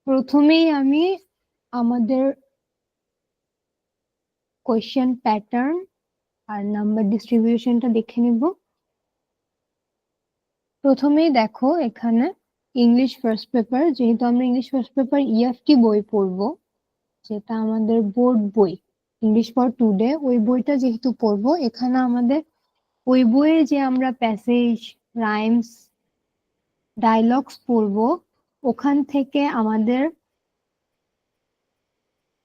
প্রথমেই আমি আমাদের কোয়েশ্চেন প্যাটার্ন আর নাম্বার ডিস্ট্রিবিউশনটা দেখে নিব। প্রথমেই দেখো এখানে ইংলিশ ফার্স্ট পেপার, যেহেতু আমরা ইংলিশ ফার্স্ট পেপার ইএফটি বই পড়বো, যেটা আমাদের বোর্ড বই ইংলিশ ফর টুডে, ওই বইটা যেহেতু পড়বো, এখানে আমাদের ওই বইয়ে যে আমরা প্যাসেজ, রাইমস, ডায়লগস পড়বো, ওখান থেকে আমাদের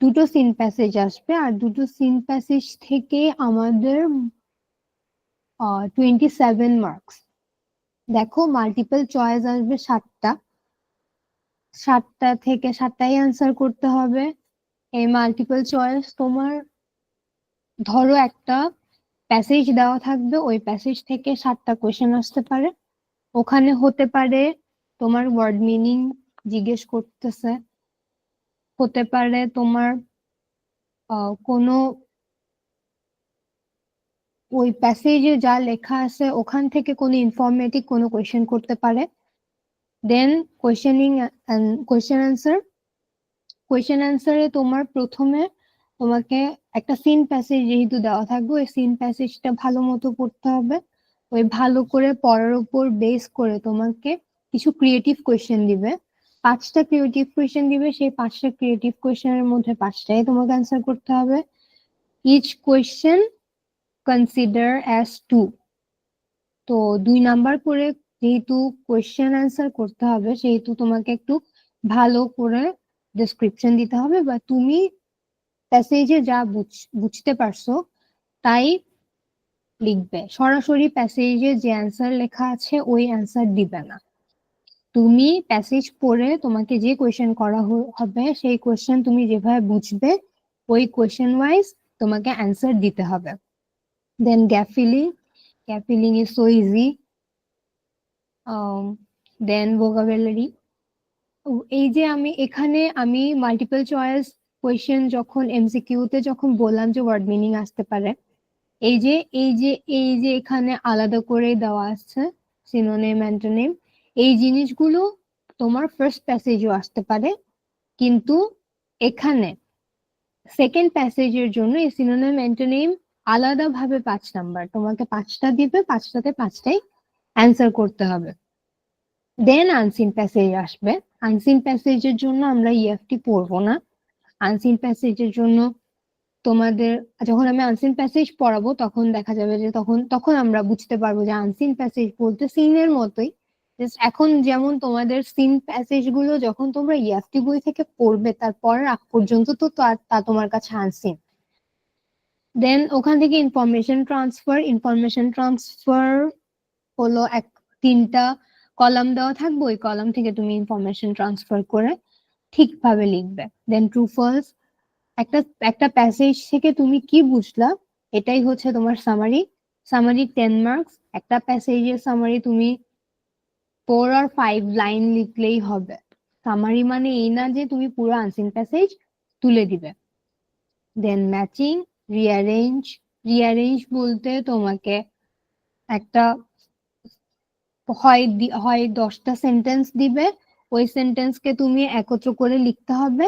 দুটো সিন প্যাসেজ আসবে, আর দুটো সিন প্যাসেজ থেকে আমাদের 27 মার্কস। দেখো মাল্টিপল চয়েস আসবে 7টা, 7টা থেকে 7টাই অ্যান্সার করতে হবে। এই মাল্টিপল চয়েস তোমার, ধরো একটা প্যাসেজ দেওয়া থাকবে, ওই প্যাসেজ থেকে 7টা কোয়েশ্চেন আসতে পারে। ওখানে হতে পারে তোমার ওয়ার্ড মিনিং জিজ্ঞেস করতেছে, হতে পারে তোমার কোনো ওই প্যাসেজে যা লেখা আছে ওখান থেকে কোনো ইনফরমেটিভ কোনো কোয়েশ্চেন করতে পারে। দেন কোয়েশ্চেন অ্যান্সারে তোমার প্রথমে তোমাকে একটা সিন প্যাসেজ যেহেতু দেওয়া থাকবে, ওই সিন প্যাসেজটা ভালো মতো পড়তে হবে। ওই ভালো করে পড়ার উপর বেস করে তোমাকে কিছু ক্রিয়েটিভ কোয়েশ্চেন দিবে, 5টা ক্রিয়েটিভ কোয়েশ্চেন দিবে। সেই 5টা ক্রিয়েটিভ কোয়েশ্চেনের মধ্যে 5টাই তোমাকে অ্যান্সার করতে হবে। Each question consider as 2। তো 2 নাম্বার করে যেহেতু কোয়েশ্চেন অ্যান্সার করতে হবে, সেহেতু তোমাকে একটু ভালো করে ডেসক্রিপশন দিতে হবে, বা তুমি প্যাসেজে যা বুঝতে পারছো তাই লিখবে। সরাসরি প্যাসেজে যে অ্যান্সার লেখা আছে ওই অ্যান্সার দিবে না। তুমি প্যাসেজ পড়ে তোমাকে যে কোয়েশ্চেন করা হবে, সেই কোয়েশ্চেন তুমি যেভাবে বুঝবে ওই কোয়েশ্চেন ওয়াইজ তোমাকে অ্যান্সার দিতে হবে। Then gap filling is so easy. Then vocabulary, এই যে আমি মাল্টিপল চয়েস কোয়েশ্চেন যখন এমসিকিউতে যখন বললাম যে ওয়ার্ড মিনিং আসতে পারে, এই যে এখানে আলাদা করে দেওয়া আছে সিনোনিম অ্যান্টোনিম, এই জিনিসগুলো তোমার ফার্স্ট প্যাসেজও আসতে পারে, কিন্তু এখানে সেকেন্ড প্যাসেজের জন্য এই সিনোনিম অ্যান্টোনিম আলাদাভাবে 5 নাম্বার তোমাকে 5টা দিবে, 5টাতে 5টাই অ্যান্সার করতে হবে। দেন আনসিন প্যাসেজ আসবে। আনসিন প্যাসেজের জন্য আমরা ইএফটি পড়বো না। আনসিন প্যাসেজের জন্য তোমাদের যখন আমি আনসিন প্যাসেজ পড়াবো তখন দেখা যাবে যে তখন আমরা বুঝতে পারবো যে আনসিন প্যাসেজ বলতে সিনের মতোই। এখন যেমন তোমাদের সিন প্যাসেজ গুলো যখন তোমরা ইএফটি বই থেকে পড়বে, তারপরের আগ পর্যন্ত তো তা তোমার কাছে আনসিন। দেন ওখান থেকে ইনফরমেশন ট্রান্সফার হলো 3টা কলাম দেওয়া থাকবে, ওই কলাম থেকে তুমি ইনফরমেশন ট্রান্সফার করে ঠিকভাবে লিখবে। দেন ট্রু ফলস, একটা একটা প্যাসেজ থেকে তুমি কি বুঝলা এটাই হচ্ছে তোমার সামারি 10 মার্কস। একটা প্যাসেজের সামারি তুমি 4 আর 5 লাইন লিখলেই হবে। সামারি মানে এই না যে তুমি পুরো আনসিন প্যাসেজ তুলে দিবে। দেন ম্যাচিং, রিঅ্যারেঞ্জ বলতে তোমাকে একটা হয় 10টা সেন্টেন্স দিবে, ওই সেন্টেন্সকে তুমি একত্র করে লিখতে হবে।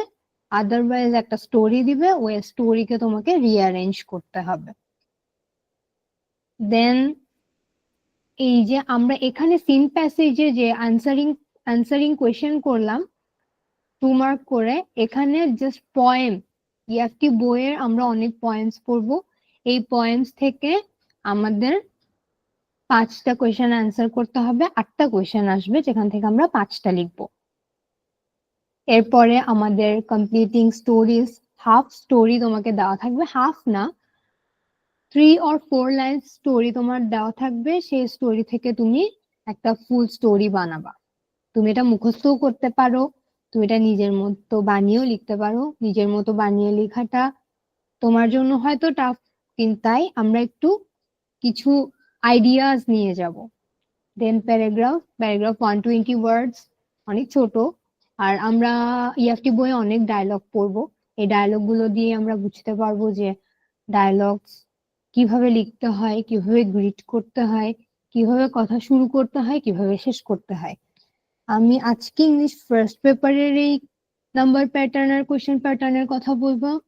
আদারওয়াইজ একটা স্টোরি দিবে, ওই স্টোরিকে তোমাকে রিঅ্যারেঞ্জ করতে হবে। দেন এই যে আমরা এখানে সিন প্যাসেজে যে আনসারিং কোয়েশ্চেন করলাম 2 মার্ক করে, এখানে জাস্ট পয়েম, ইএফটি বইয়ের আমরা অনেক পয়েমস পড়বো। এই পয়েমস থেকে আমাদের 5টা কোয়েশ্চেন অ্যান্সার করতে হবে, 8টা কোয়েশ্চেন আসবে যেখান থেকে আমরা 5টা লিখবো। এরপরে আমাদের কমপ্লিটিং স্টোরিজ, হাফ স্টোরি তোমাকে দেওয়া থাকবে, হাফ না 3 or 4 লাইন স্টোরি তোমার দেওয়া থাকবে। সেই স্টোরি থেকে তুমি একটা ফুল স্টোরি বানাবা। তুমি এটা মুখস্থও করতে পারো, তুমি এটা নিজের মতো বানিয়েও লিখতে পারো। নিজের মতো বানিয়ে লেখাটা তোমার জন্য হয়তো টাফ, কিন্তু তাই আমরা একটু কিছু আইডিয়াস নিয়ে যাব। দেন প্যারাগ্রাফ 120 ওয়ার্ডস, অনেক ছোট। আর আমরা ইএফটি বইয়ে অনেক ডায়লগ পড়বো, এই ডায়লগ গুলো দিয়ে আমরা বুঝতে পারবো যে ডায়লগস কিভাবে লিখতে হয়, কিভাবে গ্রিড করতে হয়, কিভাবে কথা শুরু করতে হয়, কিভাবে শেষ করতে হয়। আমি আজকে ইংলিশ ফার্স্ট পেপারের এই নাম্বার প্যাটার্ন আর কোয়েশ্চেন প্যাটার্নের কথা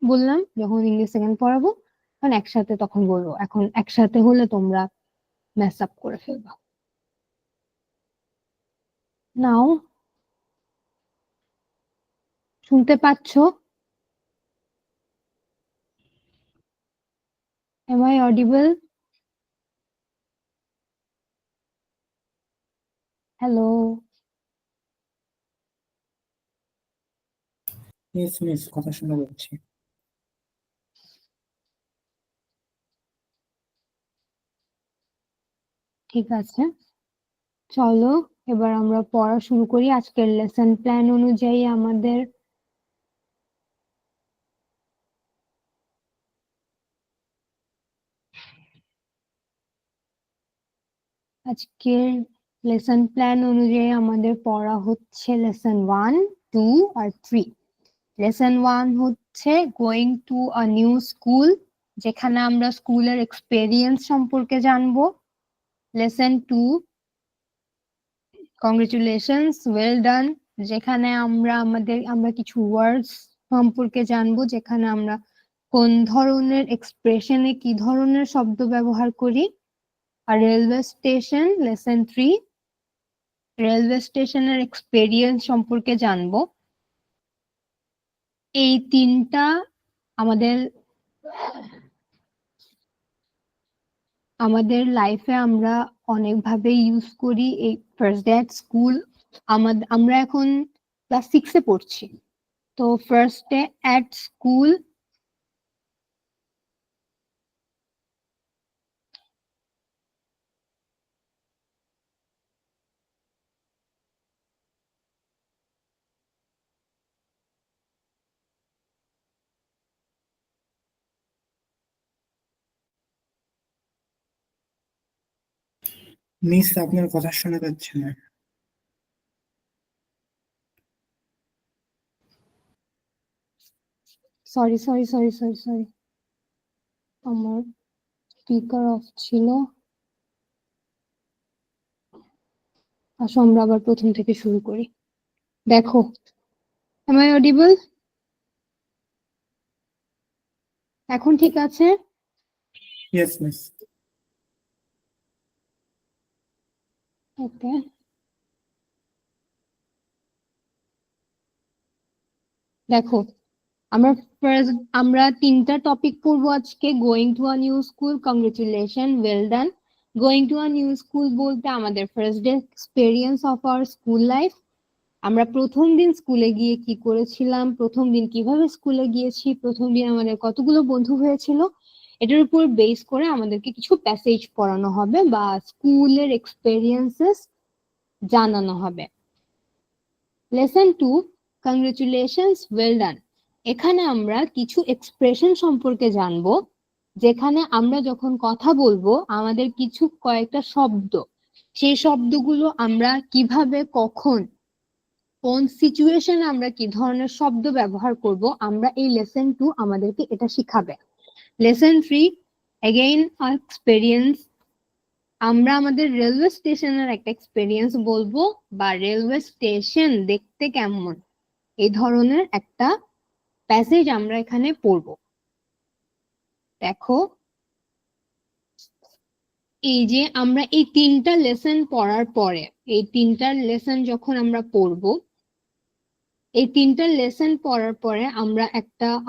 বললাম যখন ইংলিশ সেকেন্ড পড়াবো, তখন একসাথে তখন বলবো। এখন একসাথে হলে তোমরা মেস আপ করে ফেলবা। নাও, শুনতে পাচ্ছো? Am I audible? Hello? Yes miss, কথা শোনা যাচ্ছে। ঠিক আছে, চলো এবার আমরা পড়া শুরু করি। আজকের লেসন প্ল্যান অনুযায়ী আমাদের পড়া হচ্ছে লেসন 1, 2 আর 3। লেসন 1 হচ্ছে going to a new school, যেখানে আমরা স্কুলের এক্সপেরিয়েন্স সম্পর্কে জানবো। লেসন 2 কংগ্রেচুলেশনস, ওয়েল ডান, যেখানে আমরা কিছু ওয়ার্ডস সম্পর্কে জানবো, যেখানে আমরা কোন ধরনের এক্সপ্রেশনে কি ধরনের শব্দ ব্যবহার করি। আর রেলওয়ে স্টেশন, লেসন 3 রেলওয়ে স্টেশনের এক্সপেরিয়েন্স সম্পর্কে জানবো। এই তিনটা আমাদের লাইফে আমরা অনেকভাবে ইউজ করি। এই ফার্স্ট ডে এট স্কুল, আমরা এখন ক্লাস 6-এ পড়ছি, তো first day at school miss, আপনার কথা শোনা যাচ্ছে না। Sorry sorry sorry sorry sorry, আমার স্পিকার অফ ছিল। আসো আমরা আবার প্রথম থেকে শুরু করি। দেখো, am I audible? এখন ঠিক আছে? Yes miss. ওকে, দেখো আমরা তিনটা টপিক পড়বো আজকে। Going to a new school, congratulation, well done. Going to a new school বলতে আমাদের first day experience of our school life. আমরা প্রথম দিন স্কুলে গিয়ে কি করেছিলাম, প্রথম দিন কিভাবে স্কুলে গিয়েছি, প্রথম দিন আমাদের কতগুলো বন্ধু হয়েছিল, এটার উপর বেস করে আমাদেরকে কিছু প্যাসেজ পড়ানো হবে বা স্কুলের এক্সপেরিয়েন্সেস জানানো হবে। Lesson 2 congratulations, well done. এখানে আমরা কিছু এক্সপ্রেশন সম্পর্কে জানবো, যেখানে আমরা যখন কথা বলবো আমাদের কয়েকটা শব্দ, সেই শব্দগুলো আমরা কিভাবে কখন কোন সিচুয়েশনে আমরা কি ধরনের শব্দ ব্যবহার করব, আমরা এই লেসন 2 আমাদেরকে এটা শিখাবে। লেসন 3 এগেইন এক্সপেরিয়েন্স, আমরা আমাদের রেলওয়ে স্টেশনের একটা এক্সপেরিয়েন্স বলবো বা রেলওয়ে স্টেশন দেখতে কেমন, এই ধরনের একটা প্যাসেজ আমরা এখানে পড়বো। দেখো, এই যে আমরা এই তিনটা লেসন পড়ার পরে, এই তিনটা লেসন যখন আমরা পড়বো, এই তিনটা লেসন পড়ার পরে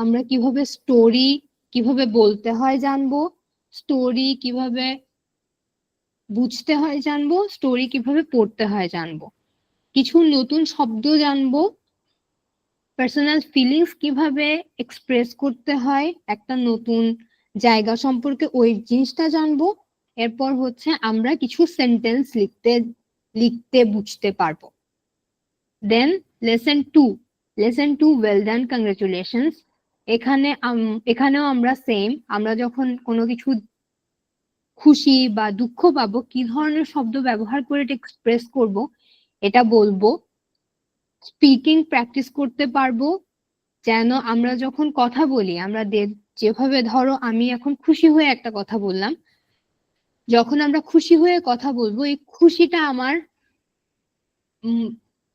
আমরা কিভাবে স্টোরি কিভাবে বলতে হয় জানবো, স্টোরি কিভাবে বুঝতে হয় জানবো, স্টোরি কিভাবে পড়তে হয় জানবো, কিছু নতুন শব্দ জানবো, পার্সোনাল ফিলিংস কিভাবে এক্সপ্রেস করতে হয় একটা নতুন জায়গা সম্পর্কে, ওই জিনিসটা জানবো। এরপর হচ্ছে আমরা কিছু সেন্টেন্স লিখতে বুঝতে পারবো। Then lesson two well done, congratulations. এখানেও আমরা সেম, আমরা যখন কোনো কিছু খুশি বা দুঃখ পাবো কি ধরনের শব্দ ব্যবহার করে এটা এক্সপ্রেস করব, এটা বলবো। স্পিকিং প্র্যাকটিস করতে পারবো, যেন আমরা যখন কথা বলি যেভাবে ধরো আমি এখন খুশি হয়ে একটা কথা বললাম, যখন আমরা খুশি হয়ে কথা বলবো এই খুশিটা আমার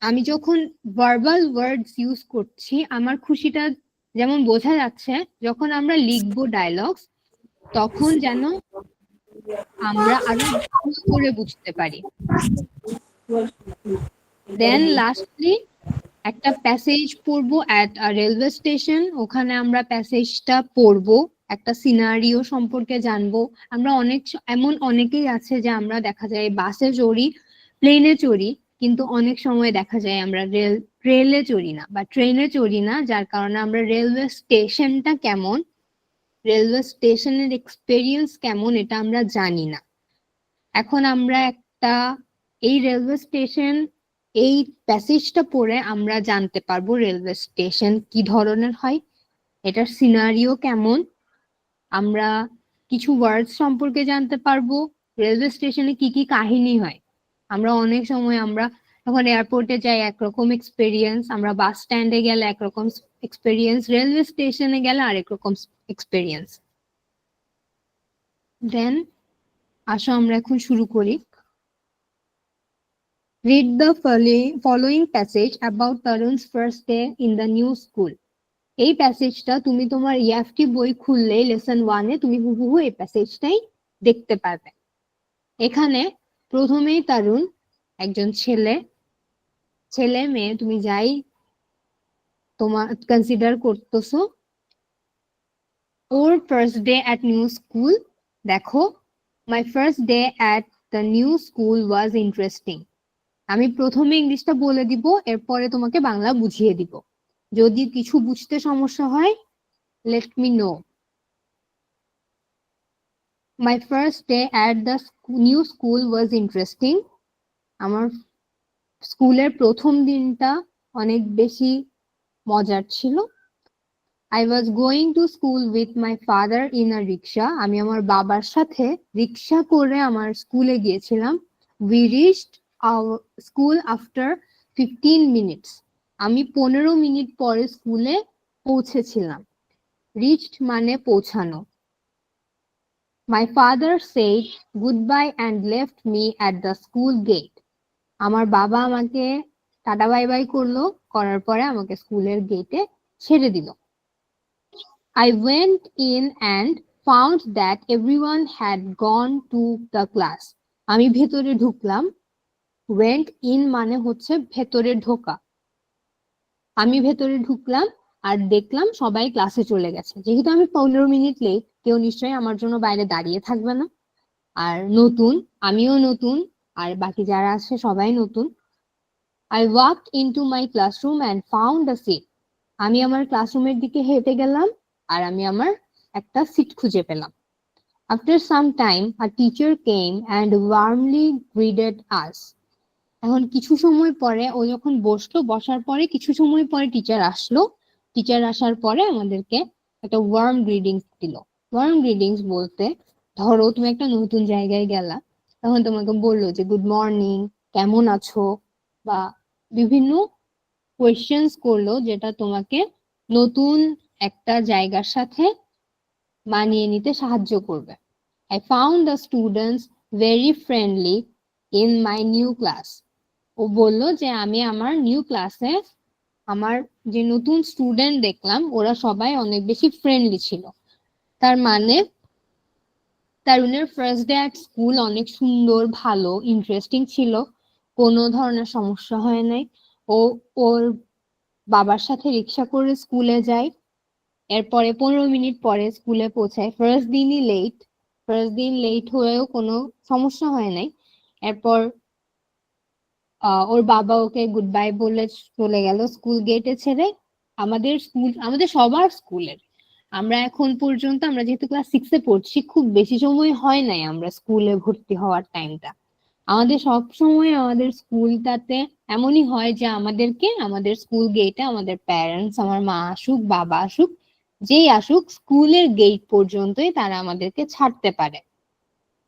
আমি যখন ভার্বাল ওয়ার্ডস ইউজ করছি আমার খুশিটা যেমন বোঝা যাচ্ছে, যখন আমরা লিখবো ডায়লগস তখন যেন আমরা আরো ভালো করে বুঝতে পারি। দেন লাস্টলি একটা প্যাসেজ পড়বো অ্যাট আ রেলওয়ে স্টেশন, ওখানে আমরা প্যাসেজটা পড়বো, একটা সিনারিও সম্পর্কে জানবো। আমরা এমন অনেকেই আছে যে আমরা দেখা যায় বাসে চড়ি, প্লেনে চড়ি, কিন্তু অনেক সময় দেখা যায় আমরা রেলে চড়ি না বা ট্রেনে চড়ি না, যার কারণে আমরা রেলওয়ে স্টেশনটা কেমন, রেলওয়ে স্টেশনের এক্সপেরিয়েন্স কেমন এটা আমরা জানি না। এখন আমরা এই রেলওয়ে স্টেশন, এই প্যাসেজটা পড়ে আমরা জানতে পারবো রেলওয়ে স্টেশন কি ধরনের হয়, এটার সিনারিও কেমন, আমরা কিছু ওয়ার্ড সম্পর্কে জানতে পারবো, রেলওয়ে স্টেশনে কি কি কাহিনী হয়। আমরা অনেক সময় আমরা যখন এয়ারপোর্টে যাই একরকম এক্সপেরিয়েন্স, আমরা বাস স্ট্যান্ডে গেলে একরকম এক্সপেরিয়েন্স, রেলওয়ে স্টেশনে গেলে আরেক রকম এক্সপেরিয়েন্স। দেন আসো আমরা এখন শুরু করি। Read the following passage about Tarun's first day in the new school. এই প্যাসেজটা তুমি তোমার ইএফটি বই খুললেই লেসন 1-এ তুমি হুবহু এই প্যাসেজটাই দেখতে পাবে। এখানে প্রথমেই তারুণ একজন ছেলে মেয়ে তুমি যাই তোমার কনসিডার করতেছো, ওর first day at new school. দেখো, my first day at the new school was interesting. আমি প্রথমে ইংলিশটা বলে দিব, এরপরে তোমাকে বাংলা বুঝিয়ে দিব। যদি কিছু বুঝতে সমস্যা হয় let me know. My first day at the new school was interesting. আমার স্কুলের প্রথম দিনটা অনেক বেশি মজার ছিল। I was going to school with my father in a rickshaw. আমি আমার বাবার সাথে রিক্সা করে আমার স্কুলে গিয়েছিলাম। We reached our school after 15 minutes. আমি 15 মিনিট পরে স্কুলে পৌঁছেছিলাম। রিচড মানে পৌঁছানো। My father said goodbye and left me at the school gate. আমার বাবা আমাকে টাটা বাই বাই করলো, করার পরে আমাকে স্কুলের গেটে ছেড়ে দিল। I went in and found that everyone had gone to the class. আমি ভেতরে ঢুকলাম। went in মানে হচ্ছে ভেতরে ঢোকা। আমি ভেতরে ঢুকলাম আর দেখলাম সবাই ক্লাসে চলে গেছে। যেহেতু আমি 15 মিনিট লেট, কেউ নিশ্চয়ই আমার জন্য বাইরে দাঁড়িয়ে থাকবে না। আর নতুন, আমিও নতুন, আর বাকি যারা আছে সবাই নতুন। I walked into my classroom and found a seat. আমি আমার ক্লাসরুমের দিকে হেঁটে গেলাম আর আমি আমার একটা সিট খুঁজে পেলাম। After some time, a teacher came and warmly greeted us. এখন কিছু সময় পরে ও যখন বসলো, বসার পরে কিছু সময় পরে টিচার আসলো। টিচার আসার পরে আমাদেরকে একটা ওয়ার্ম গ্রিটিংস দিল। ওয়ার্ম গ্রিটিংস বলতে, ধরো তুমি একটা নতুন জায়গায় গেলা, তখন তোমাকে বললো যে গুড মর্নিং, কেমন আছো, বা বিভিন্ন কোয়েশ্চেন্স করলো যেটা তোমাকে নতুন একটা জায়গার সাথে মানিয়ে নিতে সাহায্য করবে। I found the students very friendly in my new class. ও বললো যে আমি আমার নিউ ক্লাসে আমার যে নতুন স্টুডেন্ট দেখলাম ওরা সবাই অনেক বেশি ফ্রেন্ডলি ছিল। তার মানে তারুণের ফার্স্ট ডে অ্যাট স্কুল অনেক সুন্দর, ভালো, ইন্টারেস্টিং ছিল। কোনো ধরনের সমস্যা হয় নাই। ও ওর বাবার সাথে রিক্সা করে স্কুলে যায়, এরপরে 15 মিনিট পরে স্কুলে পৌঁছায়। ফার্স্ট দিন লেট হয়েও কোনো সমস্যা হয় নাই। এরপর ওর বাবা ওকে গুড বাই বলে চলে গেল স্কুল গেটে ছেড়ে। আমাদের সবার স্কুলের, আমরা এখন পর্যন্ত, আমরা যেহেতু ক্লাস 6-এ পড়ছি, খুব বেশি সময় হয় নাই আমরা স্কুলে ভর্তি হওয়ার টাইমটা। আমাদের সব সময় আমাদের স্কুলটাতে এমনই হয় যে আমাদেরকে আমাদের স্কুল গেটে আমাদের প্যারেন্টস, আমার মা আসুক, বাবা আসুক, যেই আসুক, স্কুলের গেট পর্যন্তই তারা আমাদেরকে ছাড়তে পারে।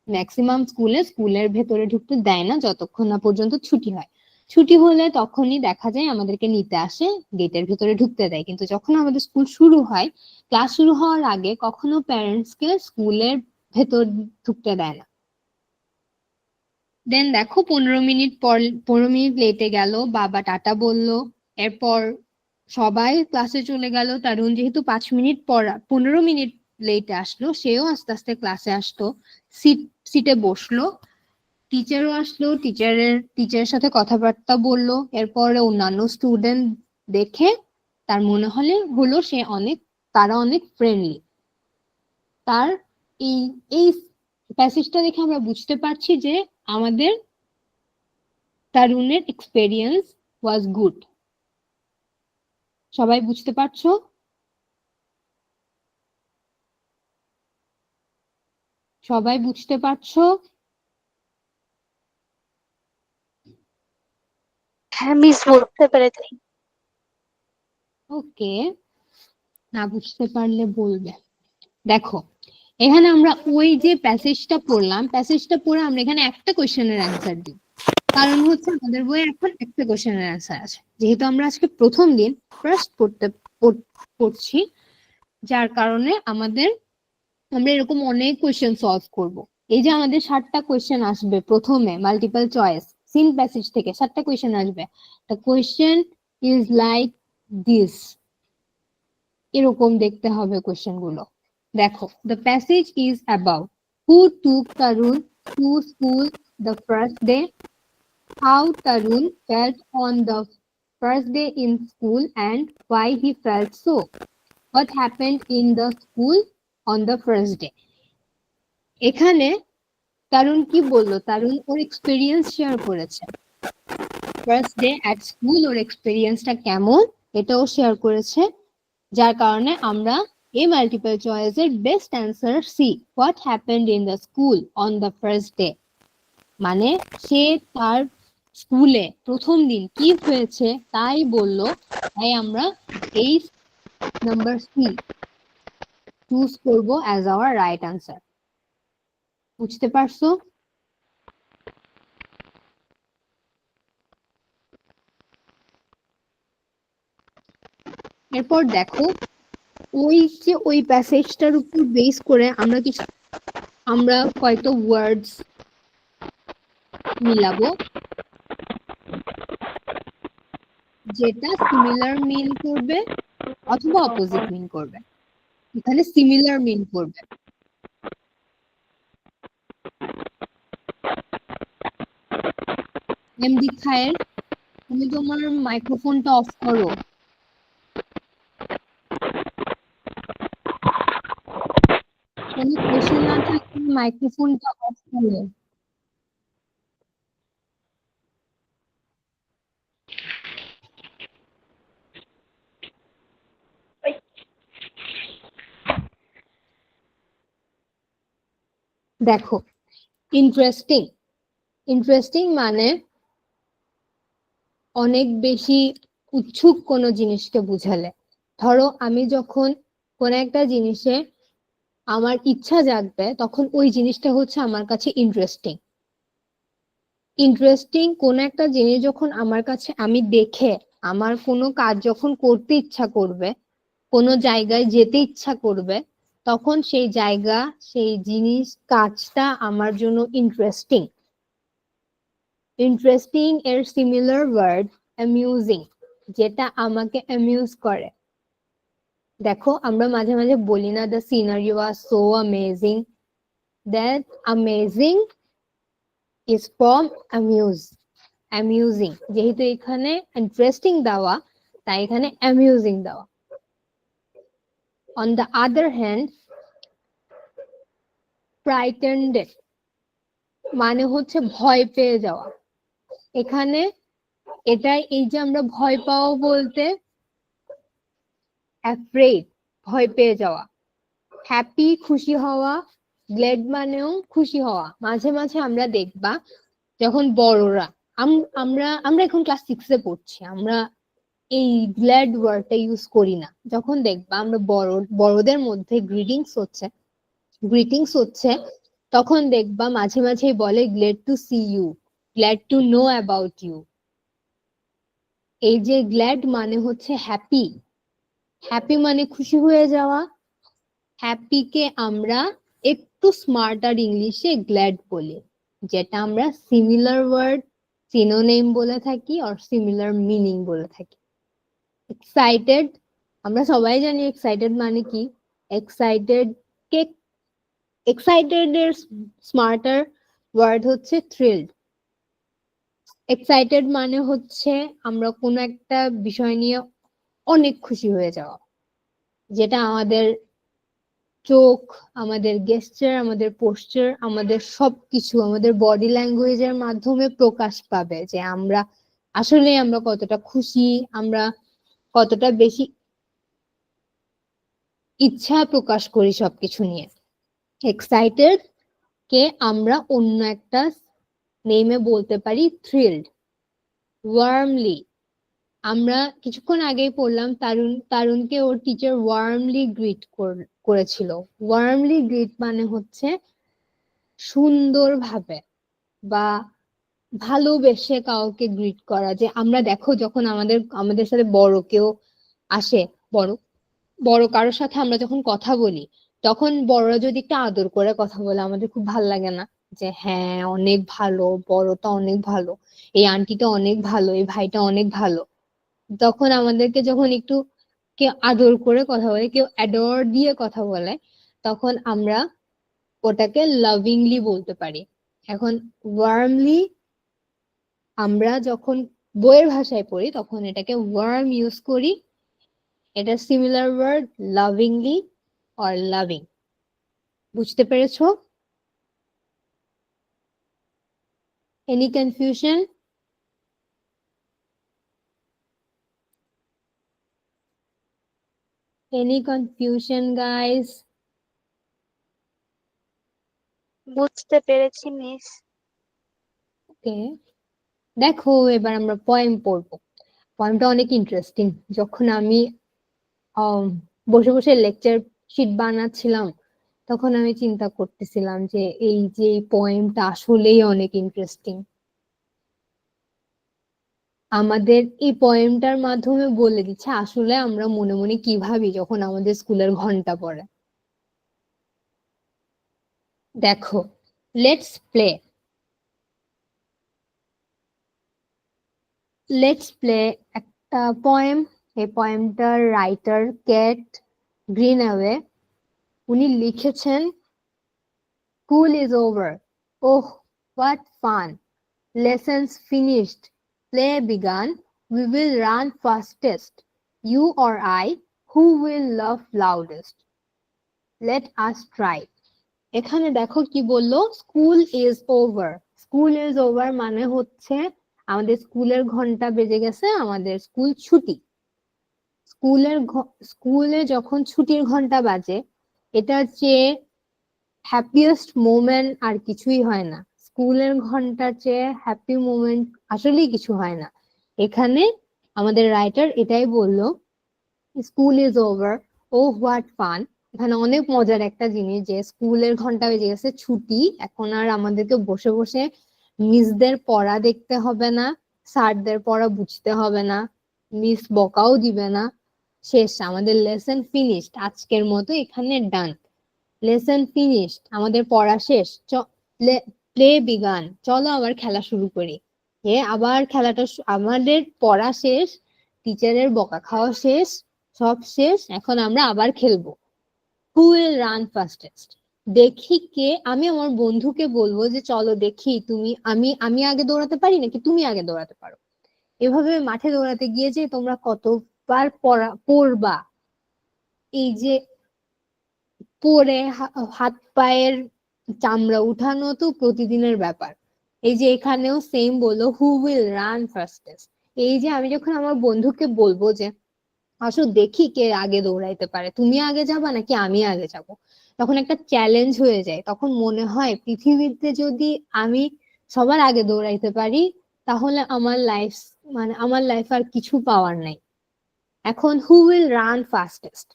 ম্যাক্সিমাম স্কুলের ভেতরে ঢুকতে দেয় না যতক্ষণ না পর্যন্ত ছুটি হয়। ছুটি হলে তখনই দেখা যায় আমাদেরকে নিতে আসে, গেটের ভেতরে ঢুকতে দেয়। কিন্তু যখন আমাদের স্কুল শুরু হয়, ক্লাস শুরু হওয়ার আগে কখনো প্যারেন্টস কে স্কুলের ভেতর ঢুকতে দেয় না। দেন দেখো 15 মিনিট পর 15 মিনিট লেটে গেল, বাবা টাটা বলল, এরপর সবাই ক্লাসে চলে গেল। তারুণ যেহেতু 5 মিনিট পর 15 মিনিট লেটে আসলো, সেও আস্তে আস্তে ক্লাসে আসতো, সিটে বসলো, টিচারও আসলো, টিচারের সাথে কথাবার্তা বললো। এরপরে অন্যান্য স্টুডেন্ট দেখে তার মনে হলো তারা অনেক ফ্রেন্ডলি। তার এই এই প্যাসেজটা দেখে আমরা বুঝতে পারছি যে আমাদের তারুণের এক্সপেরিয়েন্স ওয়াজ গুড। সবাই বুঝতে পারছো? সবাই বুঝতে পারছো? হ্যাঁ মিস, বলতে পেরেছি। ওকে, না বুঝতে পারলে বলবে। দেখো, এখানে আমরা ওই যে প্যাসেজটা পড়ে আমরা এখানে একটা কোয়েশ্চেনের অ্যান্সার দিই। কারণ হচ্ছে আমাদের বইয়ে এখন একটা কোয়েশ্চেনের অ্যান্সার আছে, যেহেতু আমরা আজকে প্রথম দিন ফার্স্ট পড়ছি, যার কারণে আমরা এরকম অনেক কোয়েশ্চেন সলভ করব। এই যে আমাদের 7টা কোয়েশ্চেন আসবে প্রথমে, মাল্টিপল চয়েস সিন প্যাসেজ থেকে 7টা কোয়েশ্চেন আসবে। The question is like this, এরকম দেখতে হবে কোয়েশ্চেন গুলো। দেখো, the passage is about who took Tarun to school the first day, how Tarun felt on the first day in school and why he felt so, what happened in the school on the first day. এখানে তারুণ কি বললো? তারুণ ওর experience share করেছে, first day at school ওর এক্সপেরিয়েন্সটা কেমন এটাও share করেছে, যার কারণে আমরা এই মাল্টিপল চয়েসের best answer C, what happened in the school on the first day, মানে সে তার স্কুলে প্রথম দিন কি হয়েছে তাই বললো, তাই আমরা এই নাম্বার সি চুজ করবো অ্যাজ আওয়ার রাইট আনসার। বুঝতে পারছো? এরপর দেখো, ওই প্যাসেজটার উপর বেস করে আমরা কয়েকটা ওয়ার্ডস মিলাবো, যেটা সিমিলার মিন করবে অথবা অপোজিট মিন করবে। এখানে সিমিলার মিন করবে। এমডি খায়ের, তুমি তোমার মাইক্রোফোনটা অফ করো। কোনো কোশ্চেন না থাকলে মাইক্রোফোনটা অফ করো। দেখো, ইন্টারেস্টিং, ইন্টারেস্টিং মানে অনেক বেশি উৎসুক কোনো জিনিসকে বুঝালে। ধরো আমি যখন কোন একটা জিনিসে আমার ইচ্ছা জাগবে, তখন ওই জিনিসটা হচ্ছে আমার কাছে ইন্টারেস্টিং। ইন্টারেস্টিং কোন একটা জিনিস যখন আমার কাছে আমি দেখে আমার কোনো কাজ যখন করতে ইচ্ছা করবে, কোনো জায়গায় যেতে ইচ্ছা করবে, তখন সেই জায়গা, সেই জিনিস, কাজটা আমার জন্য ইন্টারেস্টিং। ইন্টারেস্টিং এর সিমিলার ওয়ার্ড অ্যামিউজিং, যেটা আমাকে অ্যামিউজ করে। দেখো, আমরা মাঝে মাঝে বলি না, the scenery was so amazing, that amazing is from amusing. যেহেতু এখানে ইন্টারেস্টিং দেওয়া, তাই এখানে অ্যামিউজিং দেওয়া। On the other hand, frightened মানে হচ্ছে ভয় পেয়ে যাওয়া। এখানে এটাই, এই যে আমরা ভয় পাওয়া বলতে অ্যাফ্রেড, ভয় পেয়ে যাওয়া। হ্যাপি খুশি হওয়া, গ্ল্যাড মানেও খুশি হওয়া। মাঝে মাঝে আমরা দেখবা যখন বড়রা, আমরা আমরা এখন ক্লাস 6-এ পড়ছি, আমরা এই গ্ল্যাড ওয়ার্ডটা ইউজ করি না। যখন দেখবা আমরা বড়দের মধ্যে গ্রিটিংস হচ্ছে, তখন দেখবা মাঝে মাঝে বলে glad to see you, glad to know about you. এই যে গ্ল্যাড মানে হচ্ছে হ্যাপি, হ্যাপি মানে খুশি হয়ে যাওয়া। হ্যাপিকে আমরা একটু স্মার্টার ইংলিশে গ্ল্যাড বলি। যেটা আমরা সিমিলার ওয়ার্ড সিনোনিম বলে থাকি আর সিমিলার মিনিং বলে থাকি। এক্সাইটেড, আমরা সবাই জানি এক্সাইটেড মানে কি। এক্সাইটেড কে এক্সাইটেড এর স্মার্টার ওয়ার্ড হচ্ছে থ্রিলড। এক্সাইটেড মানে হচ্ছে আমরা কোনো একটা বিষয় নিয়ে অনেক খুশি হয়ে যাওয়া, যেটা আমাদের চোখ, আমাদের গেস্টার, আমাদের পোস্টার, আমাদের সবকিছু, আমাদের বডি ল্যাঙ্গুয়েজের মাধ্যমে প্রকাশ পাবে যে আমরা কতটা খুশি, আমরা কতটা বেশি ইচ্ছা প্রকাশ করি সবকিছু নিয়ে। এক্সাইটেড কে আমরা অন্য একটা নেমে বলতে পারি থ্রিলড। ওয়ার্মলি, আমরা কিছুক্ষণ আগেই পড়লাম তারুণকে ওর টিচার ওয়ার্মলি গ্রিট করেছিল। ওয়ার্মলি গ্রিট মানে হচ্ছে সুন্দরভাবে বা ভালোবেসে কাউকে গ্রিট করা। যে আমরা দেখো যখন আমাদের সাথে বড় কেউ আসে, বড় বড় কারোর সাথে আমরা যখন কথা বলি, তখন বড়রা যদি একটু আদর করে কথা বলে আমাদের খুব ভালো লাগে না? যে হ্যাঁ অনেক ভালো, বড়টা অনেক ভালো, এই আন্টিটা অনেক ভালো, এই ভাইটা অনেক ভালো। তখন আমাদেরকে যখন একটু কেউ আদর করে কথা বলে, কেউ অ্যাডর দিয়ে কথা বলে, তখন আমরা ওটাকে লাভিংলি বলতে পারি। এখন ওয়ার্মলি আমরা যখন বইয়ের ভাষায় পড়ি তখন এটাকে ওয়ার্ম ইউজ করি। এটা similar word lovingly or loving. বুঝতে পেরেছো? Any confusion? Any confusion guys? বুঝতে পেরেছি মিস। ওকে, দেখো এবার আমরা পয়েম পড়বো। পয়েমটা অনেক ইন্টারেস্টিং। যখন আমি বসে বসে লেকচার শিট বানাচ্ছিলাম, তখন আমি চিন্তা করতেছিলাম যে এই পয়েমটা আসলেই অনেক ইন্টারেস্টিং। আমাদের এই পয়েমটার মাধ্যমে বলে দিচ্ছে আসলে আমরা মনে মনে কি ভাবি যখন আমাদের স্কুলের ঘন্টা পড়ে। দেখো, লেটস প্লে। একটা পয়েম। এই পয়েমটার রাইটার কেট গ্রিনওয়ে। উনি লিখেছেন, school is over, oh what fun, lessons finished, play begun, we will run fastest, you or I, who will laugh loudest, let us try. এখানে দেখো কি বললো, school is over. School is over মানে হচ্ছে আমাদের স্কুলের ঘন্টা বেজে গেছে, আমাদের স্কুল ছুটি। স্কুলে যখন ছুটির ঘন্টা বাজে, এটার চেয়ে হ্যাপিয়েস্ট মোমেন্ট আর কিছুই হয় না। স্কুলের ঘন্টার চেয়ে হ্যাপি মোমেন্ট আসলেই কিছু হয় না। এখানে আমাদের রাইটার এটাই বললো, school is over, oh what fun. এখানে অনেক মজার একটা জিনিস যে স্কুলের ঘন্টা বেজে গেছে, ছুটি, এখন আর আমাদেরকে বসে বসে মিসদের পড়া দেখতে হবে না, স্যারদের পড়া বুঝতে হবে না, মিস বকাও দিবে না। শেষ, আমাদের লেসন ফিনিশড, আজকের মতো এখানে ডান। লেসন ফিনিশড, আমাদের পড়া শেষ। প্লে বিগান, চলো আবার খেলা শুরু করি। আবার খেলাটা আমাদের পড়া শেষ, টিচারের বকা খাওয়া শেষ, সব শেষ, এখন আমরা আবার খেলবো। হু উইল রান ফাস্টেস্ট, দেখি কে, আমি আমার বন্ধুকে বলবো যে চলো দেখি আমি আগে দৌড়াতে পারি নাকি তুমি আগে দৌড়াতে পারো। এভাবে মাঠে দৌড়াতে গিয়ে যে তোমরা কতবার পড়বা, এই যে পরে হাত পায়ের চামড়া উঠানো তো প্রতিদিনের ব্যাপার। এই যে এখানেও সেম বললো, হু উইল রান ফাস্টেস্ট। এই যে আমি যখন আমার বন্ধুকে বলবো যে আসো দেখি কে আগে দৌড়াইতে পারে, তুমি আগে যাবা নাকি আমি আগে যাব, তখন একটা চ্যালেঞ্জ হয়ে যায়। তখন মনে হয় পৃথিবীতে যদি আমি সবার আগে দৌড়াইতে পারি, তাহলে আমার লাইফ আর কিছু পাওয়ার নাই। এখন who will run fastest,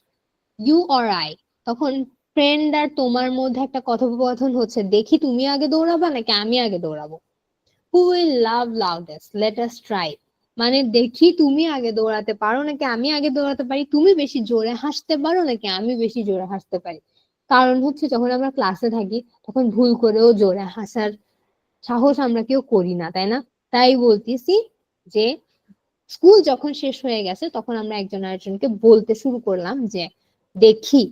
you or I. তখন ফ্রেন্ড আর তোমার মধ্যে একটা কথোপকথন হচ্ছে, দেখি তুমি আগে দৌড়াবা নাকি আমি আগে দৌড়াবো। Who will love loudest, let us try, মানে দেখি তুমি আগে দৌড়াতে পারো নাকি আমি আগে দৌড়াতে পারি, তুমি বেশি জোরে হাসতে পারো নাকি আমি বেশি জোরে হাসতে পারি। কারণ হচ্ছে যখন আমরা ক্লাসে থাকি তখন ভুল করেও জোরে হাসার সাহস আমরা কেউ করি না, তাই না? তাই বলতেছি যে স্কুল যখন শেষ হয়ে গেছে তখন আমরা একজন আরেকজনকে বলতে শুরু করলাম যে দেখি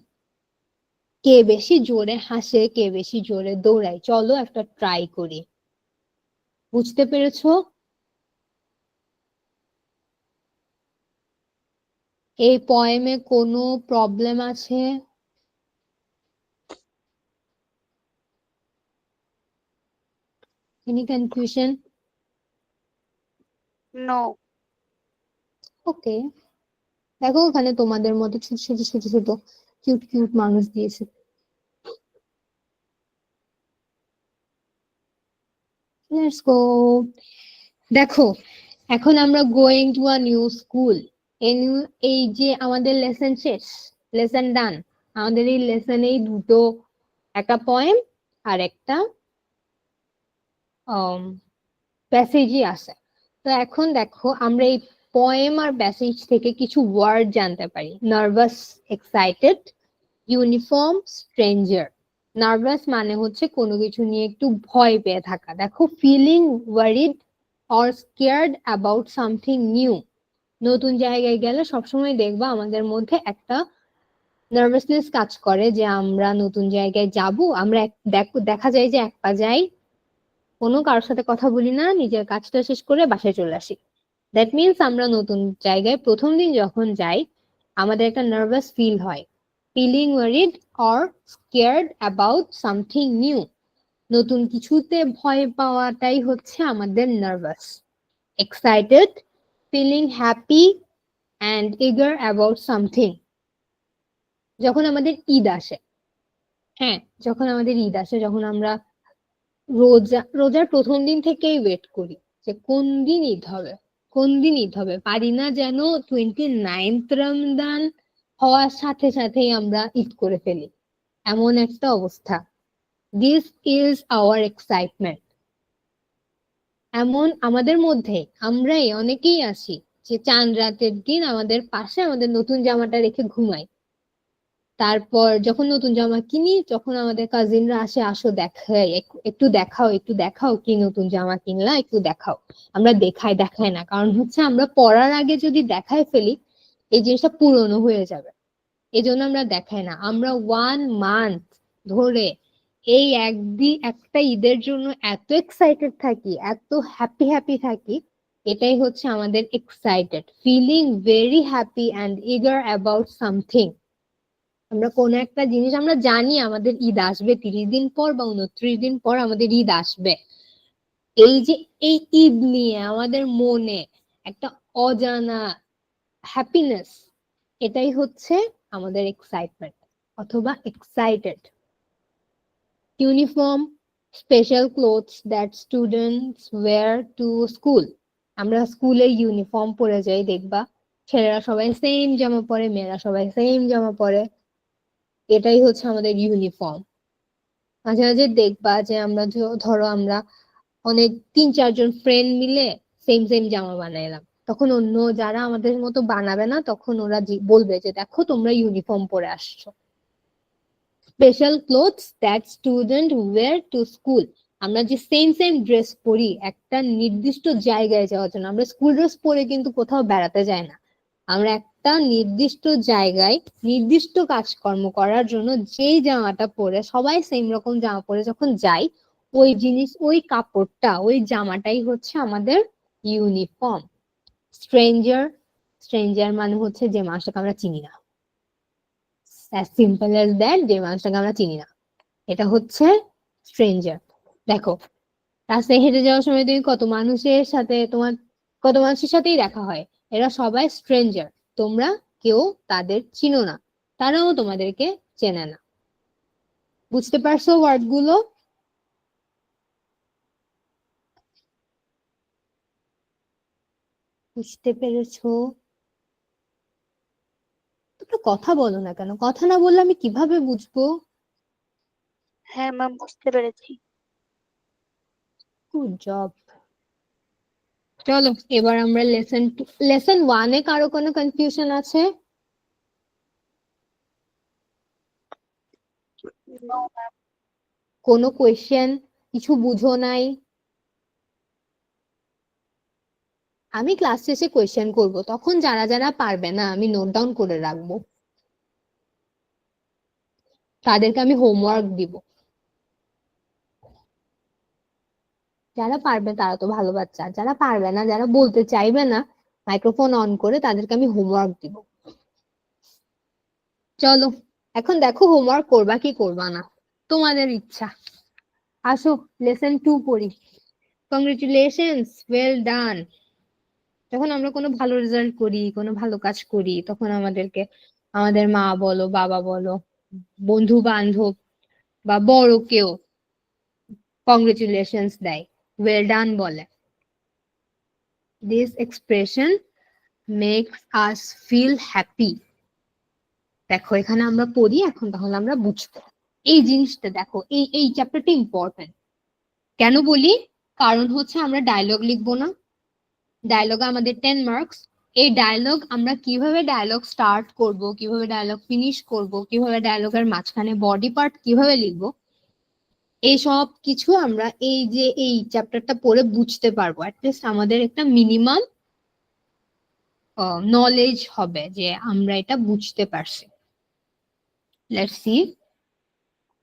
কে বেশি জোরে হাসে, কে বেশি জোরে দৌড়ায়, চলো একটা ট্রাই করি। বুঝতে পেরেছো? এই পয়েমে কোনো প্রবলেম আছে? Any confusion? নো। ওকে, দেখো ওখানে তোমাদের মতো ছোট ছোট ছোট ছোট কিউট কিউট মানুষ দিয়েছে। Let's go. দেখো এখন আমরা going to a new school. এই যে আমাদের লেসন শেষ, লেসন ডান। আমাদের এই লেসনেই দুটো, একটা পয়েম আর একটা প্যাসেজই আছে। তো এখন দেখো আমরা এই পয়েম আর প্যাসেজ থেকে কিছু ওয়ার্ড জানতে পারি। Nervous, excited, uniform, stranger. Nervous মানে হচ্ছে কোনো কিছু নিয়ে একটু ভয় পেয়ে থাকা। দেখো feeling worried or scared about something new. নতুন জায়গায় গেলে সবসময় দেখবা আমাদের মধ্যে একটা নার্ভাসনেস কাজ করে যে আমরা নতুন জায়গায় যাব, আমরা দেখা যায় যে এক পা যাই, কোনো কারোর সাথে কথা বলি না, নিজের কাজটা শেষ করে বাসায় চলে আসি। দ্যাট মিনস আমরা নতুন জায়গায় প্রথম দিন যখন যাই আমাদের একটা নার্ভাস ফিল হয়। Feeling worried or scared about something new, নতুন কিছুতে ভয় পাওয়াটাই হচ্ছে আমাদের nervous. Excited, feeling happy and eager about something. যখন আমাদের ঈদ আসে, হ্যাঁ যখন আমাদের ঈদ আসে, যখন আমরা রোজার প্রথম দিন থেকেই ওয়েট করি যে কোন দিন ঈদ হবে, কোন দিন ঈদ হবে, পারি না যেন 29th রমজান হওয়ার সাথে সাথেই আমরা ঈদ করে ফেলি, এমন একটা অবস্থা। This is our excitement. এমন আমাদের মধ্যে আমরাই অনেকেই আছি যে চাঁদ রাতের দিন আমাদের পাশে আমাদের নতুন জামাটা রেখে ঘুমাই। তারপর যখন নতুন জামা কিনি, যখন আমাদের কাজিনরা আসে, আসো দেখাই, একটু দেখাও, একটু দেখাও কি নতুন জামা কিনলা, একটু দেখাও। আমরা দেখাই না, কারণ হচ্ছে আমরা পরার আগে যদি দেখায় ফেলি এই জিনিসটা পুরনো হয়ে যাবে। এই জন্য আমরা দেখাই না। আমরা 1 মান্থ ধরে এই একটা ঈদের জন্য এত এক্সাইটেড থাকি, এত হ্যাপি হ্যাপি থাকি। এটাই হচ্ছে আমাদের excited, feeling very happy and eager about something. আমরা কোনো একটা জিনিস, আমরা জানি আমাদের ঈদ আসবে 30 দিন পর বা 29 দিন পর আমাদের ঈদ আসবে। এই যে এই ঈদ নিয়ে আমাদের মনে একটা অজানা হ্যাপিনেস, এটাই হচ্ছে আমাদের এক্সাইটমেন্ট অথবা excited. Uniform, special clothes that students wire to school. আমরা স্কুলে ইউনিফর্ম পরে যাই, দেখবা ছেলেরা সবাই সেম জামা পরে, মেয়েরা সবাই সেম জামা পরে, এটাই হচ্ছে আমাদের ইউনিফর্ম। মাঝে মাঝে দেখবা যে আমরা ধরো আমরা অনেক 3-4 জন ফ্রেন্ড মিলে সেম সেম জামা বানাইলাম, তখন অন্য যারা আমাদের মতো বানাবে না, তখন ওরা বলবে যে দেখো তোমরা ইউনিফর্ম পরে আসছো। Special clothes that student wire to school. আমরা যে সেম সেম ড্রেস পরি একটা নির্দিষ্ট জায়গায় যাওয়ার জন্য, আমরা স্কুল ড্রেস পরে কিন্তু কোথাও বেড়াতে যাই না। আমরা একটা নির্দিষ্ট জায়গায় নির্দিষ্ট কাজকর্ম করার জন্য যেই জামাটা পরে, সবাই সেম রকম জামা পরে যখন যাই, ওই জিনিস, ওই কাপড়টা, ওই জামাটাই হচ্ছে আমাদের ইউনিফর্ম। স্ট্রেঞ্জার, স্ট্রেঞ্জার মানে হচ্ছে যে মানুষটাকে আমরা চিনি না। অ্যাজ সিম্পল অ্যাজ দ্যাট, যে মানুষটাকে আমরা চিনি না, এটা হচ্ছে স্ট্রেঞ্জার। দেখো রাস্তায় হেঁটে যাওয়ার সময় তুমি কত মানুষের সাথেই দেখা হয়, এরা সবাই স্ট্রেঞ্জার। তোমরা কেউ তাদের চিনো না, তারাও তোমাদেরকে চেনে না। বুঝতে পারছো ওয়ার্ড গুলো? বুঝতে পেরেছো? তোমরা কথা বলো না কেন? কথা না বললে আমি কিভাবে বুঝবো? হ্যাঁ ম্যাম, বুঝতে পেরেছি। Good job. চলো এবার আমরা লেসন 1-এ কারো কোনো কনফিউশন আছে? No ma'am. কোনো কোয়েশ্চেন, কিছু বুঝো নাই? আমি ক্লাস শেষে কোয়েশ্চেন করব, তখন যারা যারা পারবে না আমি নোট ডাউন করে রাখবো, তাদেরকে আমি হোমওয়ার্ক দিব। যারা পারবে তারা তো ভালো বাচ্চা, আর যারা পারবে না, যারা বলতে চাইবে না মাইক্রোফোন অন করে, তাদেরকে আমি হোমওয়ার্ক দিব। চলো এখন দেখো হোমওয়ার্ক করবা কি করবা না, তোমাদের ইচ্ছা। আসো লেসন 2 পড়ি। Congratulations, well done. যখন আমরা কোনো ভালো রেজাল্ট করি, কোনো ভালো কাজ করি, তখন আমাদেরকে আমাদের মা বলো, বাবা বলো, বন্ধু বান্ধব বা বড় কেউ কংগ্রেচুলেশনস দেয়, ওয়েল ডান বলে। This expression makes us feel happy. দেখো এখানে আমরা পড়ি এখন, তাহলে আমরা বুঝবো এই জিনিসটা। দেখো এই এই চ্যাপ্টারটা ইম্পর্টেন্ট। কেন বলি? কারণ হচ্ছে আমরা ডায়লগ লিখবো না, ডায়লগ আমাদের 10 মার্কস। এই ডায়লগ আমরা কিভাবে ডায়লগ স্টার্ট করব, কিভাবে ডায়লগ ফিনিশ করব, কিভাবে ডায়লগের মাঝখানে বডি পার্ট কিভাবে লিখবো, এই সব কিছু আমরা এই যে এই চ্যাপ্টারটা পড়ে বুঝতে পারবো। অ্যাটলিস্ট আমাদের একটা মিনিমাম নলেজ হবে যে আমরা এটা বুঝতে পারছি। Let's see.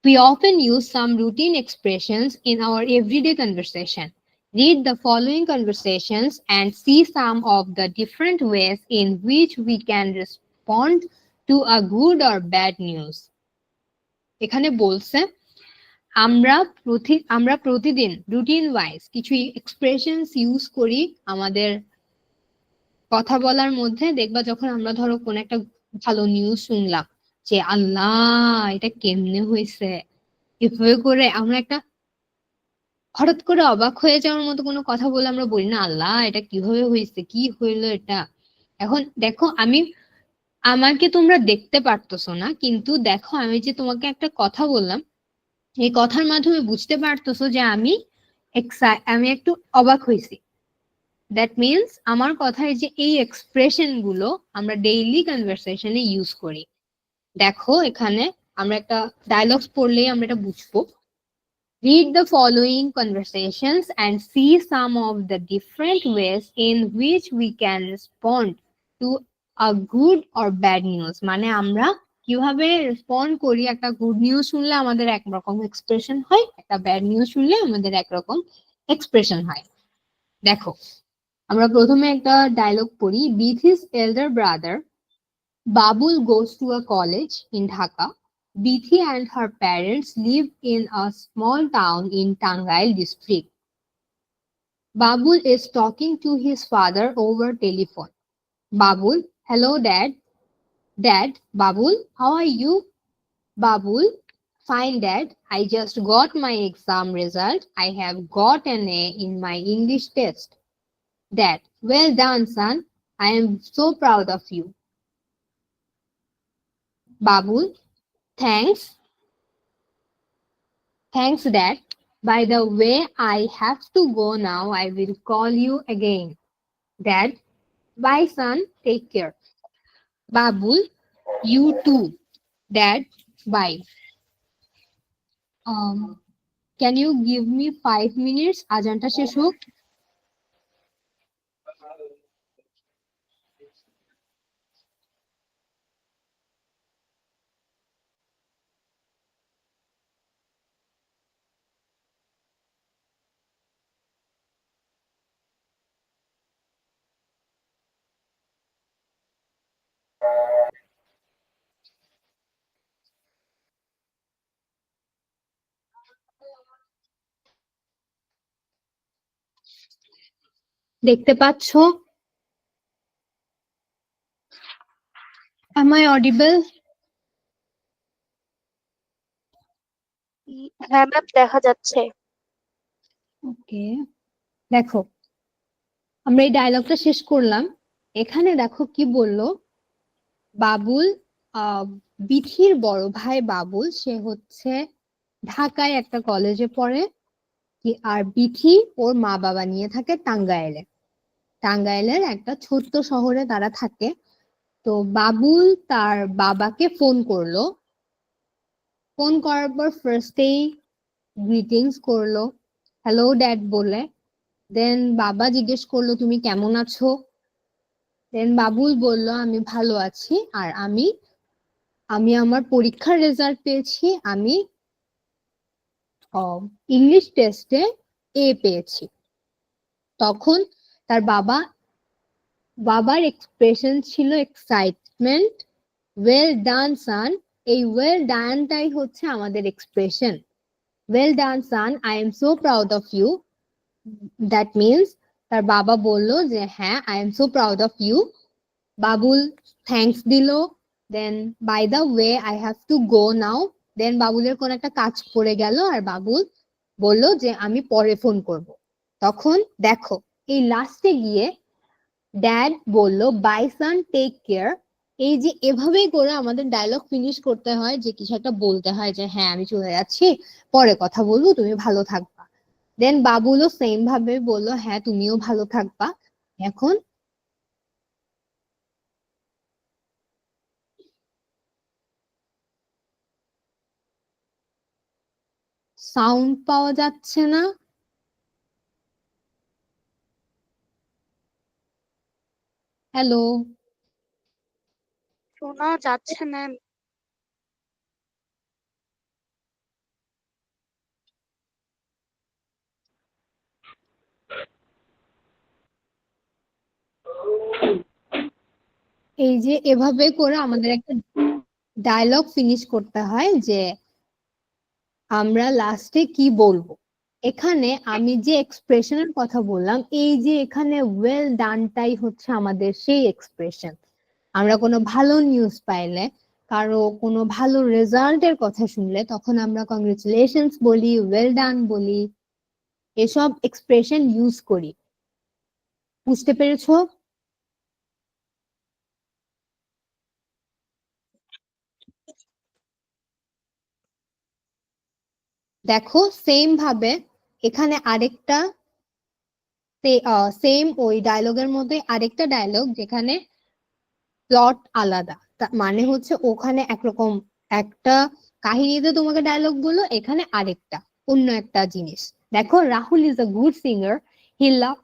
We often use some routine expressions in our everyday conversation. Read the following conversations and see some of the different ways in which we can respond to a good or bad news. এখানে বলছে আমরা প্রতিদিন routine wise কিছু expressions use করি আমাদের কথা বলার মধ্যে। দেখবা যখন আমরা ধরো কোন একটা ভালো নিউজ শুনলাম, যে আল্লাহ এটা কেমনে হয়েছে, এভাবে করে আমরা একটা হঠাৎ করে অবাক হয়ে যাওয়ার মতো কোনো কথা বলে আমরা বলি না, আল্লাহ এটা কিভাবে হয়েছে, কি হইলো এটা। এখন দেখো আমাকে তোমরা দেখতে পারতেছো না, কিন্তু দেখো আমি যে তোমাকে একটা কথা বললাম, এই কথার মাধ্যমে বুঝতে পারতেছো যে আমি একটু অবাক হয়েছি। দ্যাট মিনস আমার কথায় যে এই এক্সপ্রেশন গুলো আমরা ডেইলি কনভারসেশনে ইউজ করি। দেখো এখানে আমরা একটা ডায়লগস পড়লেই আমরা এটা বুঝবো। Read the following conversations and see some of the different ways in which we can respond to a good or bad news. মানে আমরা কিভাবে রেসপন্ড করি, একটা গুড নিউজ শুনলে আমাদের একরকম এক্সপ্রেশন হয়, একটা ব্যাড নিউজ শুনলে আমাদের একরকম এক্সপ্রেশন হয়। দেখো আমরা প্রথমে একটা ডায়লগ পড়ি। With his elder brother, Babul goes to a college in Dhaka. Bithi and her parents live in a small town in Tangail district. Babul is talking to his father over telephone. Babul, hello dad. Dad, Babul, how are you? Babul, fine dad. I just got my exam result. I have got an A in my English test. Dad, well done son. I am so proud of you. Babul, thanks. Thanks, Dad. By the way, I have to go now. I will call you again. Dad, bye, son. Take care. Babul, you too. Dad, bye. Can you give me 5 minutes? Ajanta শেষ হোক। দেখতে পাচ্ছ? Am I audible? হ্যাঁ ma'am, দেখা যাচ্ছে। ওকে, দেখো আমরা এই ডায়লগটা শেষ করলাম। এখানে দেখো কি বললো। বাবুল, বিথির বড় ভাই বাবুল, সে হচ্ছে ঢাকায় একটা কলেজে পড়ে, আর বিথি ওর মা বাবা নিয়ে থাকে টাঙ্গাইলে। টাঙ্গাইলের একটা ছোট্ট শহরে তারা থাকে। তো বাবুল তার বাবাকে ফোন করলো। ফোন করার পর ফার্স্টেই গ্রিটিংস করলো, হ্যালো ড্যাড বলে। দেন বাবা জিজ্ঞেস করলো তুমি কেমন আছো? দেন বাবুল বলল আমি ভালো আছি, আর আমি আমি আমার পরীক্ষার রেজাল্ট পেয়েছি, আমি ইংলিশ টেস্টে এ পেয়েছি। তখন তার বাবার এক্সপ্রেশন ছিল এক্সাইটমেন্ট। ওয়েল ডান সান, এই ওয়েল ডানটাই হচ্ছে আমাদের এক্সপ্রেশন। Well done son, I am so proud of you. That means তার বাবা বলল যে হ্যাঁ, I am so proud of you. Babul thanks দিল। Then by the way I have to go now. Then বাবুলের কোন একটা কাজ পড়ে গেল, আর বাবুল বলল যে আমি পরে ফোন করব। তখন দেখো এই লাস্টে গিয়ে ড্যাড বলল বাই সান, টেক কেয়ার। এই যে এভাবেই করে আমাদের ডায়লগ ফিনিশ করতে হয়, যে কিছু একটা বলতে হয় যে হ্যাঁ আমি চলে যাচ্ছি, পরে কথা বলবো, তুমি ভালো থাকবা। দেন বাবুলও সেম ভাবে বললো হ্যাঁ তুমিও ভালো থাকবা। এখন সাউন্ড পাওয়া যাচ্ছে না। হ্যালো? শোনা যাচ্ছে ম্যাম। এই যে এভাবে করে আমাদের একটা ডায়লগ ফিনিশ করতে হয়, যে আমরা লাস্টে কি বলবো। এখানে আমি যে এক্সপ্রেশনের কথা বললাম, এই যে এখানে ওয়েল ডানটাই হচ্ছে আমাদের সেই এক্সপ্রেশন। আমরা কোনো ভালো নিউজ পাইলে, কারো কোনো ভালো রেজাল্টের কথা শুনলে, তখন আমরা কংগ্রেচুলেশনস বলি, ওয়েল ডান বলি, এসব এক্সপ্রেশন ইউজ করি। বুঝতে পেরেছো? দেখো সেম ভাবে এখানে আরেকটা, সেম ওই ডায়লগের মধ্যে আরেকটা ডায়লগ, যেখানে প্লট আলাদা। মানে হচ্ছে ওখানে একরকম একটা কাহিনীতে তোমাকে ডায়লগ বললো, এখানে আরেকটা অন্য একটা জিনিস। দেখো, Rahul is a good singer. He love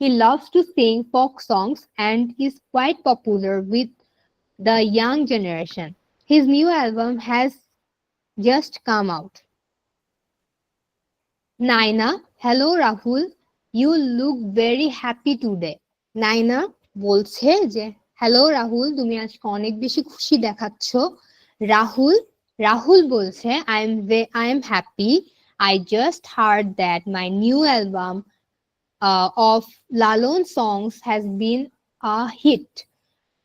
he loves to Singh folk songs and is quite popular with the young generation. His new album has just come out. Naina, hello Rahul, you look very happy today. Naina বলছে যে hello Rahul, তুমি আজকে অনেক বেশি খুশি দেখাচ্ছ। রাহুল রাহুল বলছে I am happy. I just heard that my new album of Lalon songs has been a hit.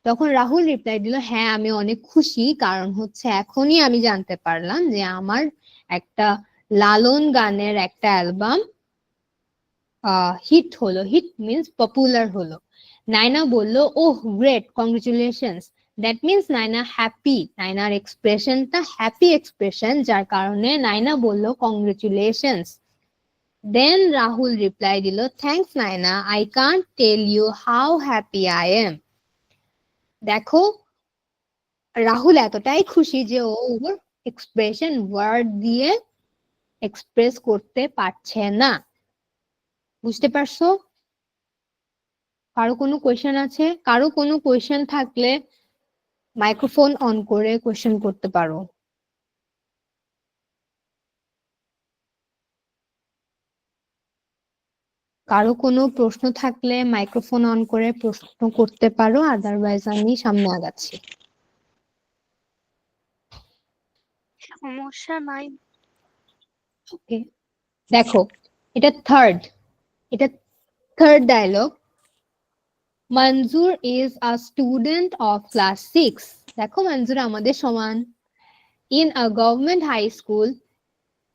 তখন রাহুল রিপ্লাই দিল হ্যাঁ আমি অনেক খুশি, কারণ হচ্ছে এখনই আমি জানতে পারলাম যে আমার একটা লালন গানের একটা অ্যালবাম হিট হলো। হিট মিনস পপুলার হলো। নাইনা বলল oh great, congratulations. That means Naina happy. নাইনার এক্সপ্রেশনটা হ্যাপি এক্সপ্রেশন, যার কারণে নাইনা বলল কংগ্রেচুলেশনস। দেন রাহুল রিপ্লাই দিল thanks Naina, I can't tell you how happy I am. দেখো, রাহুল এতটাই খুশি যে ও ওর এক্সপ্রেশন ওয়ার্ড দিয়ে এক্সপ্রেস করতে পারছে না। বুঝতে পারছো? কারো কোনো কোয়েশ্চেন আছে? কারো কোনো কোয়েশ্চেন থাকলে মাইক্রোফোন অন করে কোয়েশ্চেন করতে পারো। কারো কোনো প্রশ্ন থাকলে মাইক্রোফোন অন করে প্রশ্ন করতে পারো, আদারওয়াইজ আমি সামনে আগাচ্ছি। সমস্যা নাই। ওকে, দেখো এটা third dialogue. Manjur is a student of class 6। দেখো মঞ্জুর আমাদের সমান। In a government high school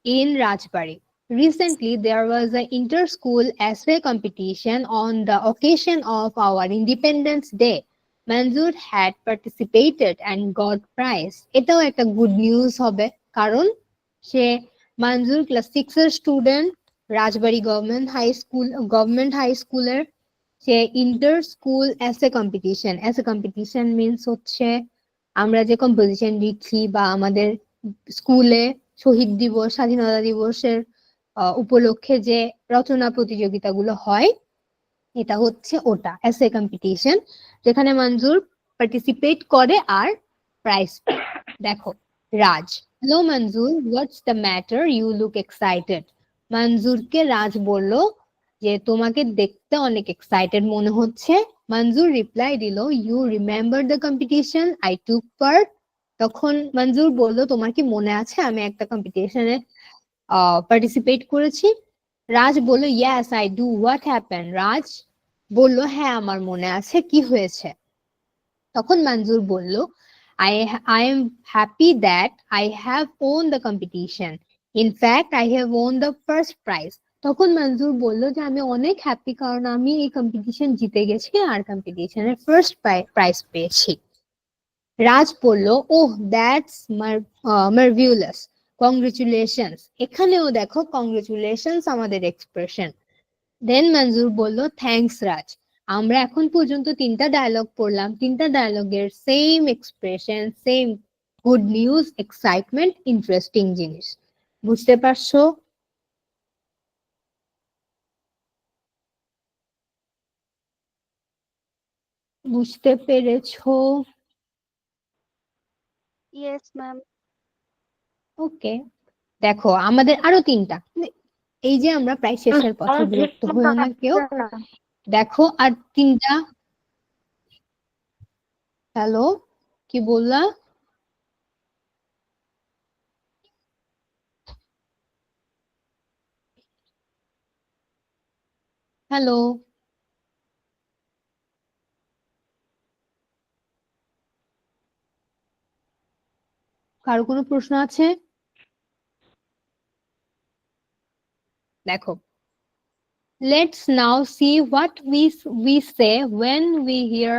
in Rajbari. Recently, there was an inter-school essay competition on the occasion of our Independence Day. Manzoor had participated and got prize. এটাও একটা good news হবে, কারণ সে মঞ্জুর class 6 এর student, রাজবাড়ী government high স্কুলের। সে inter school এসে competition means হচ্ছে আমরা যে কম্পোজিশন লিখি বা আমাদের স্কুলে শহীদ দিবস, স্বাধীনতা দিবসের উপলক্ষে যে রচনা প্রতিযোগিতাগুলো হয়, এটা হচ্ছে ওটা এসে কম্পিটিশন, যেখানে মঞ্জুর পার্টিসিপেট করে আর প্রাইজ পায়। দেখো Raj, hello Manjur, what's the matter, you look excited. মঞ্জুরকে রাজ বলল যে তোমাকে দেখতে অনেক এক্সাইটেড মনে হচ্ছে। মঞ্জুর রিপ্লাই দিল, you remember the competition I took part. তখন মঞ্জুর বলল, তোমার কি মনে আছে আমি একটা কম্পিটিশনে পার্টিসিপেট করেছি? রাজ বলল, yes I do, what happen? Raj বলল, হ্যাঁ আমার মনে আছে, কি হয়েছে? তখন মঞ্জুর বলল, I am happy that I have won the competition. In fact, I have won the first prize. তখন মঞ্জুর বলল যে আমি অনেক হ্যাপি, কারণ আমি এই কম্পিটিশন জিতে গেছি আর কম্পিটিশনের ফার্স্ট প্রাইজ পেয়েছি। রাজ বলল, ওহ দ্যাটস মার্ভিউলাস, কংগ্রেচুলেশনস। এখানেও দেখো কংগ্রেচুলেশনস আমাদের এক্সপ্রেশন। দেন মঞ্জুর বলল, থ্যাঙ্কস রাজ। আমরা এখন পর্যন্ত 3টা ডায়লগ পড়লাম, 3টা ডায়লগের same expression, same good news, excitement, interesting জিনিস। বুঝতে পারছো? বুঝতে পেরেছো? Yes ma'am. ওকে, দেখো আমাদের আরো 3টা, এই যে আমরা প্রায় শেষের পথে, বিরক্ত হয়েও না কেউ। দেখো আর 3টা। হ্যালো, কি বললা? হ্যালো, কারো কোনো প্রশ্ন আছে? দেখো, let's now see what we say when we hear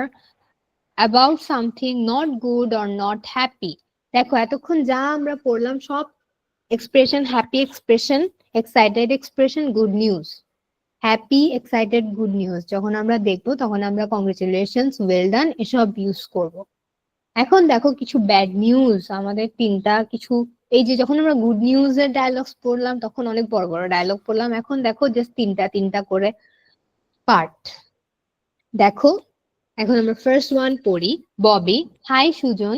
about something not good or not happy. দেখো এতক্ষণ যা আমরা পড়লাম সব expression, happy expression, excited expression, good news. Happy, excited, good news যখন আমরা দেখবো তখন আমরা কংগ্রেচুলেশনস, ওয়েল ডান এসব ইউজ করব। এখন দেখো কিছু ব্যাড নিউজ, আমাদের 3টা কিছু, এই যে যখন আমরা গুড নিউজ এর ডায়লগস পড়লাম তখন অনেক বড় বড় ডায়লগ পড়লাম, এখন দেখো জাস্ট 3টা করে পার্ট। দেখো এখন আমরা ফার্স্ট ওয়ান পড়ি। Bobby, hi Sujon,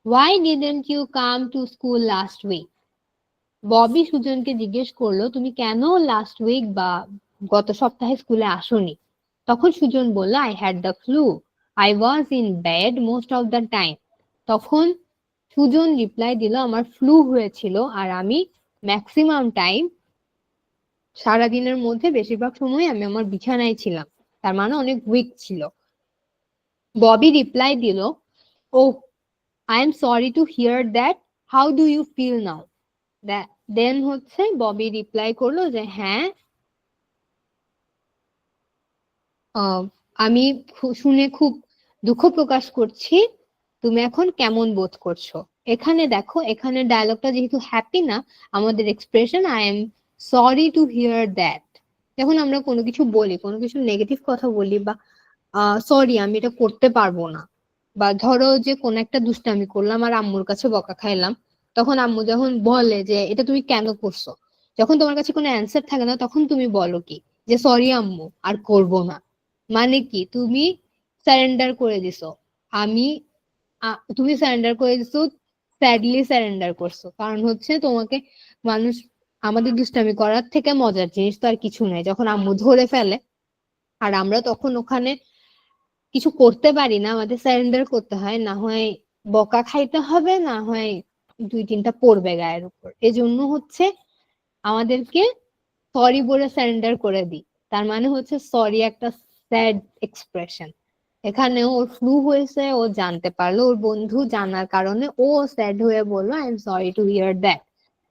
why didn't you come to school last week? Bobby সুজনকে জিজ্ঞেস করলো, তুমি কেন লাস্ট উইক বা গত সপ্তাহে স্কুলে আসোনি? তখন সুজন বলল, I had the flu, I was in bed most of the time. তখন সুজন রিপ্লাই দিল, আমার ফ্লু হয়েছিল আর আমি ম্যাক্সিমাম টাইম, সারাদিনের মধ্যে বেশিরভাগ সময় আমি আমার বিছানায় ছিলাম। তার মানে অনেক উইক ছিল। ববি রিপ্লাই দিল, oh I am sorry to hear that, how do you feel now? Then হচ্ছে ববি রিপ্লাই করলো যে হ্যাঁ, আমি শুনে খুব দুঃখ প্রকাশ করছি, তুমি এখন কেমন বোধ করছো? এখানে দেখো, এখানে ডায়লগটা যেহেতু হ্যাপি না, আমাদের expression I am sorry to hear that. যখন আমরা কোনো কিছু বলি, কোনো কিছু নেগেটিভ কথা বলি, বা সরি আমি এটা করতে পারবো না, বা ধরো যে কোন একটা দুষ্টামি করলাম আর আম্মুর কাছে বকা খাইলাম, তখন আম্মু যখন বলে যে এটা তুমি কেন করছো, যখন তোমার কাছে কোনো অ্যান্সার থাকে না তখন তুমি বলো কি, যে সরি আম্মু আর করব না। মানে কি, তুমি সারেন্ডার করে দিছো। আমি তুমি সারেন্ডার করে দিছো, স্যাডলি সারেন্ডার করছো, কারণ হচ্ছে তোমাকে মানুষ, আমাদের দুষ্টামি করার থেকে মজার জিনিস তো আর কিছু নেই যখন আম্মু ধরে ফেলে আর আমরা তখন ওখানে কিছু করতে পারি না, আমাদের সারেন্ডার করতে হয়, না হয় বকা খাইতে হবে, না হয় 2-3টা পড়বে গায়ের উপর। এজন্য হচ্ছে আমাদেরকে সরি বলে সারেন্ডার করে দিই। তার মানে হচ্ছে সরি একটা স্যাড এক্সপ্রেশন। এখানে ওর ফ্লু হয়েছে, ও জানতে পারলো, ওর বন্ধু জানার কারণে ও স্যাড হয়ে বললো, I am sorry to hear that,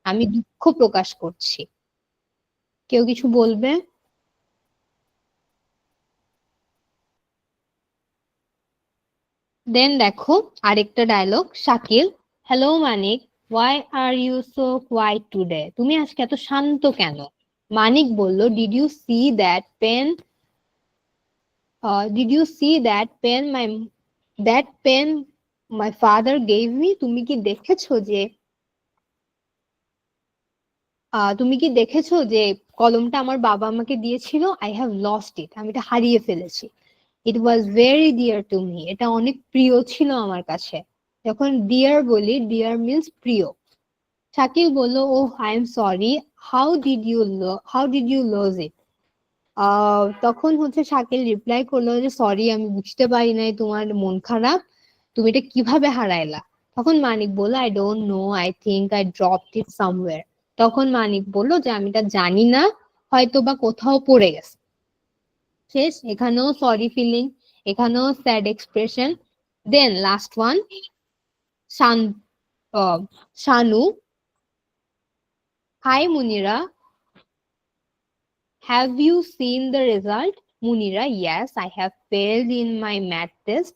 আমি দুঃখ প্রকাশ করছি। কেউ কিছু বলবে? দেন দেখো আরেকটা dialogue, Shakil, hello Manik, why are you so quiet today? তুমি আজকে এত শান্ত কেন? মানিক বলল, did you see that pen my father gave me? তুমি কি দেখেছো যে তুমি কি দেখেছো যে কলমটা আমার বাবা আমাকে দিয়েছিল? আই হ্যাভ লস্ট ইট, আমি এটা হারিয়ে ফেলেছি। It was very dear to me, এটা অনেক প্রিয় ছিল আমার কাছে। যখন ডিয়ার বলি, ডিয়ার মিন্স প্রিয়। শাকিল বলল, oh I am sorry, how did you lose it? তখন হচ্ছে শাকিল রিপ্লাই করলো যে সরি, আমি বুঝতে পারি নাই, তোমার মন খারাপ, তুমি এটা কিভাবে হারাইলা? তখন মানিক বলল, I don't know, I think I dropped it somewhere. তখন মানিক বলল যে আমি এটা জানি না, হয়তো বা কোথাও পড়ে গেছে। শেষ, এখানেও সরি ফিলিং, এখানেও sad expression. Then last one, Shan Shanu, hi Munira, have you seen the result? Munira, yes, I have failed in my math test.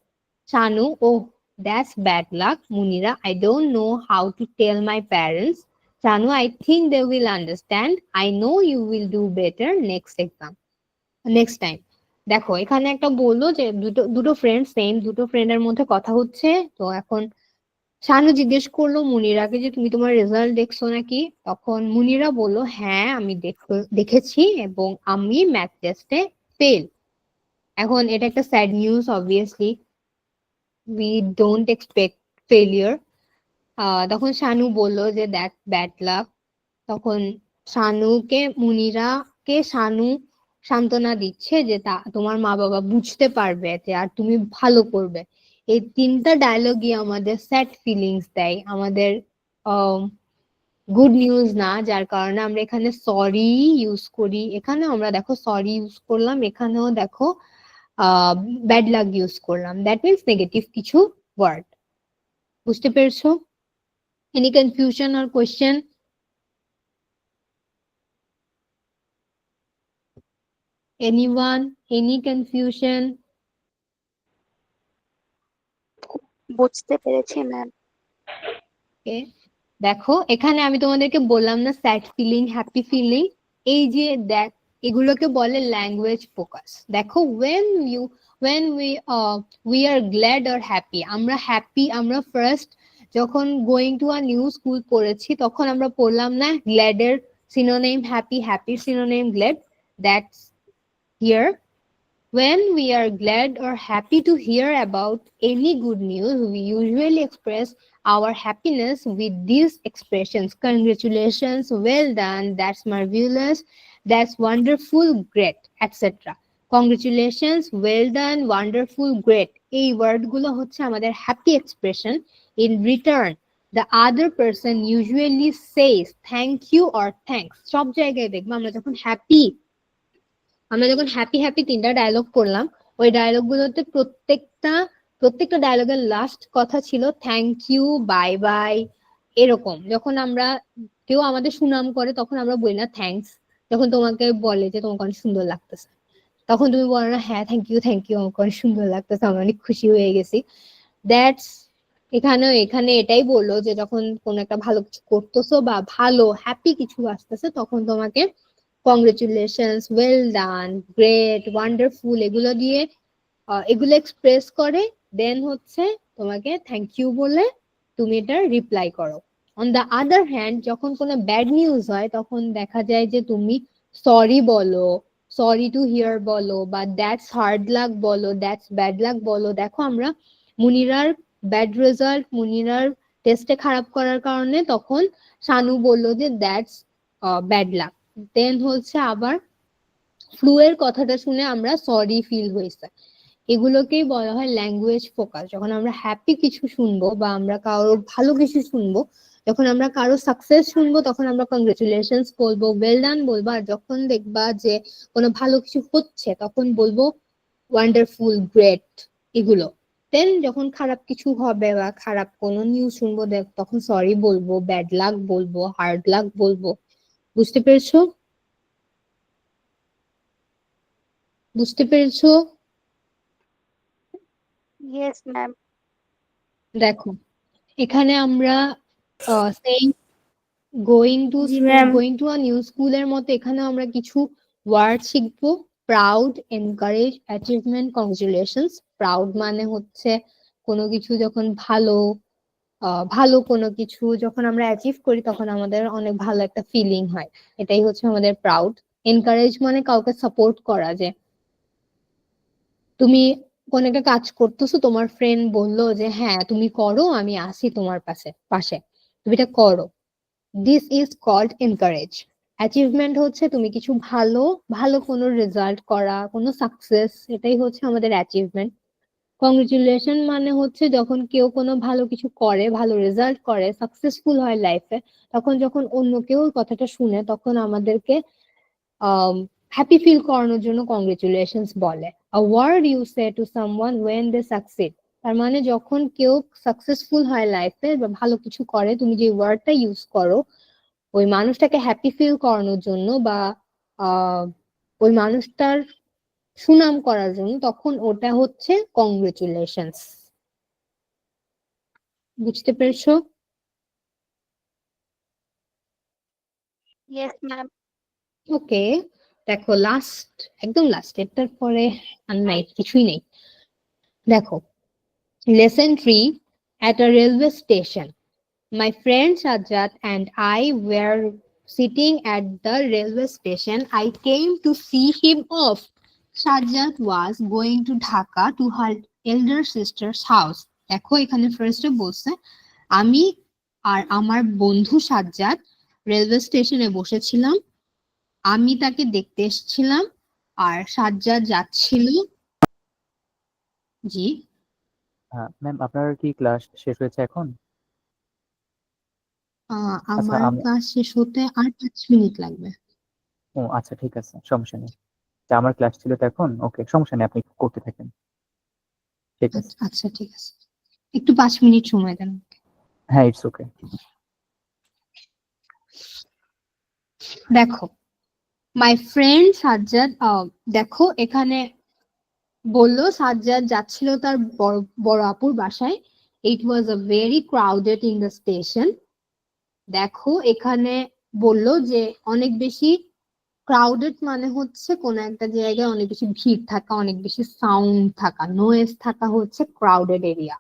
Shanu, oh, that's bad luck. Munira, I don't know how to tell my parents. Shanu, I think they will understand. I know you will do better next time. দেখো এখানে একটা বললো যে দুটো দুটো friend, same দুটো ফ্রেন্ডের মধ্যে কথা হচ্ছে। তো এখন শানু জিজ্ঞেস করলো মুনিরাকে যে তুমি তোমার রেজাল্ট দেখছো নাকি? তখন মুনিরা বলল, হ্যাঁ আমি দেখেছি এবং আমি ম্যাথ টেস্টে ফেল। এখন এটা একটা sad news, obviously we don't expect failure. তখন শানু বলল যে দ্যাট ব্যাড লাক। তখন শানু সান্ত্বনা দিচ্ছে যে তোমার মা বাবা বুঝতে পারবে যে, আর তুমি ভালো করবে। এই তিনটা ডায়লগই আমাদের স্যাড ফিলিংস দেয়, আমাদের গুড নিউজ না, যার কারণে আমরা এখানে সরি ইউজ করি। এখানেও আমরা দেখো সরি ইউজ করলাম, এখানেও দেখো ব্যাড লাক ইউজ করলাম, দ্যাট মিনস নেগেটিভ কিছু ওয়ার্ড। বুঝতে পেরেছো? Any confusion or question? Anyone, any confusion? বুঝতে পেরেছি ম্যাম। দেখো এখানে আমি তোমাদেরকে বললাম না স্যাড ফিলিং, হ্যাপি ফিলিং, এই যে দেখ, এগুলোকে বলে ল্যাঙ্গুয়েজ ফোকাস। দেখো when we are glad or happy, আমরা হ্যাপি, আমরা ফার্স্ট যখন going to a new school পড়েছি তখন আমরা পড়লাম না গ্ল্যাড এর সিনোনিম হ্যাপি, হ্যাপির synonym glad. That's here, when we are glad or happy to hear about any good news, we usually express our happiness with these expressions: congratulations, well done, that's marvelous, that's wonderful, great, etc. Congratulations, well done, wonderful, great, এই ওয়ার্ডগুলো হচ্ছে আমাদের happy expression. In return, the other person usually says thank you or thanks. সব জায়গায় দেখবো আমরা যখন happy happy তিনটা ডায়লগ করলাম, ওই ডায়লগ গুলোতে প্রত্যেকটা ডায়লগের লাস্ট কথা ছিল থ্যাংক ইউ, বাই বাই, এরকম। যখন আমরা কেউ আমাদের সুনাম করে তখন আমরা বলি না থ্যাঙ্কস। যখন তোমাকে বলে যে তোমাকে অনেক সুন্দর লাগতেছে, তখন তুমি বলো না হ্যাঁ থ্যাংক ইউ, আমাকে অনেক সুন্দর লাগতেছে, আমি অনেক খুশি হয়ে গেছি। দ্যাটস এখানে এটাই বললো যে যখন কোনো একটা ভালো কিছু করতেছো বা ভালো হ্যাপি কিছু আসতেছে তখন তোমাকে congratulations, well done, great, wonderful এগুলো এক্সপ্রেস করে। দেন হচ্ছে তোমাকে থ্যাংক ইউ বলে তুমি এটা রিপ্লাই করো। অন দ্য আদার হ্যান্ড, যখন কোনো ব্যাড নিউজ হয় তখন দেখা যায় যে তুমি সরি বলো, সরি টু হিয়ার বলো, বা দ্যাটস হার্ড লাক বলো, দ্যাটস ব্যাড লাক বলো। দেখো আমরা মুনিরার ব্যাড রেজাল্ট, মুনিরার টেস্টে খারাপ করার কারণে তখন শানু বললো যে দ্যাটস ব্যাড লাক। দেন হচ্ছে আবার ফ্লু এর কথাটা শুনে আমরা সরি ফিল হয়েছে। এগুলোকেই বলা হয় ল্যাঙ্গুয়েজ ফোকাস। যখন আমরা হ্যাপি কিছু শুনবো বা আমরা কারোর ভালো কিছু শুনবো, যখন আমরা কারো সাকসেস শুনবো তখন আমরা কংগ্রেচুলেশনস বলবো, ওয়েল ডান বলবো। আর যখন দেখবা যে কোনো ভালো কিছু হচ্ছে তখন বলবো ওয়ান্ডারফুল, গ্রেট, এগুলো। দেন যখন খারাপ কিছু হবে বা খারাপ কোনো নিউজ শুনবো তখন সরি বলবো, ব্যাড লাক বলবো, হার্ড লাক বলবো। বুঝতে পেরেছো? বুঝতে পেরেছো? Yes ma'am. দেখো এখানে আমরা same G ma'am. Going to a new স্কুলের মতো এখানে আমরা কিছু ওয়ার্ড শিখবো। Proud, encourage, achievement, congratulations. Proud মানে হচ্ছে কোনো কিছু যখন ভালো ভালো কোনো কিছু যখন আমরা অ্যাচিভ করি তখন আমাদের অনেক ভালো একটা ফিলিং হয়, এটাই হচ্ছে আমাদের প্রাউড। এনকারেজ মানে কাউকে সাপোর্ট করা, যে তুমি কোন একটা কাজ করতেছো, তোমার ফ্রেন্ড বললো যে হ্যাঁ তুমি করো, আমি আছি তোমার পাশে পাশে, তুমি এটা করো, this is called encourage. Achievement হচ্ছে তুমি কিছু ভালো ভালো কোনো রেজাল্ট করা, কোনো সাকসেস, এটাই হচ্ছে আমাদের অ্যাচিভমেন্ট। কংগ্রেচুলেশন মানে হচ্ছে যখন কেউ কোনো ভালো কিছু করে, ভালো রেজাল্ট করে, সাকসেসফুল হয় লাইফে, তখন যখন অন্য কেউ কথাটা শুনে তখন আমাদেরকে হ্যাপি ফিল করানোর জন্য কংগ্রেচুলেশনস বলে। A word you say to someone when they succeed, তার মানে যখন কেউ সাকসেসফুল হয় লাইফে বা ভালো কিছু করে, তুমি যে ওয়ার্ডটা ইউজ করো ওই মানুষটাকে হ্যাপি ফিল করানোর জন্য বা আহ ওই মানুষটার সুনাম করার জন্য, তখন ওটা হচ্ছে কংগ্রেচুলেশনস। বুঝতে পেরেছো? Yes ma'am. ওকে, দেখো লাস্ট, একদম লাস্ট, এটার পরে আর নাই, কিছুই নেই। দেখো, lesson 3, at a railway station. My friend Sajjad and I were sitting at the railway station. I came to see him off. Sajjad was going to Dhaka to her elder sister's house. দেখো এখানে ফার্স্টে বলছে আমি আর আমার বন্ধু Sajjad railway স্টেশনে বসেছিলাম, আমি তাকে দেখতে এসেছিলাম, আর সাজ্জাদ যাচ্ছিল। জি। হ্যাঁ ম্যাম, আপনার কি ক্লাস শেষ হয়েছে এখন? আচ্ছা আমার আমি ক্লাস শেষ হতে আর 5 মিনিট লাগবে। ও আচ্ছা ঠিক আছে, সমস্যা নেই। তা আমার ক্লাস ছিল তো এখন, ওকে সমস্যা নেই, আপনি করতে থাকেন। ঠিক আছে। আচ্ছা ঠিক আছে, একটু 5 মিনিট সময় দেন। হ্যাঁ ইটস ওকে। দেখো, মাই ফ্রেন্ড সাজ্জাদ, দেখো এখানে বললো সাজ্জাদ যাচ্ছিল তার বড় বড় আপুর বাসায়। It was a very crowded in the station. দেখো এখানে বললো যে অনেক বেশি ক্রাউডেড মানে হচ্ছে কোনো একটা জায়গায় অনেক বেশি ভিড় থাকা, অনেক বেশি সাউন্ড থাকা, নয়েজ থাকা হচ্ছে crowded area.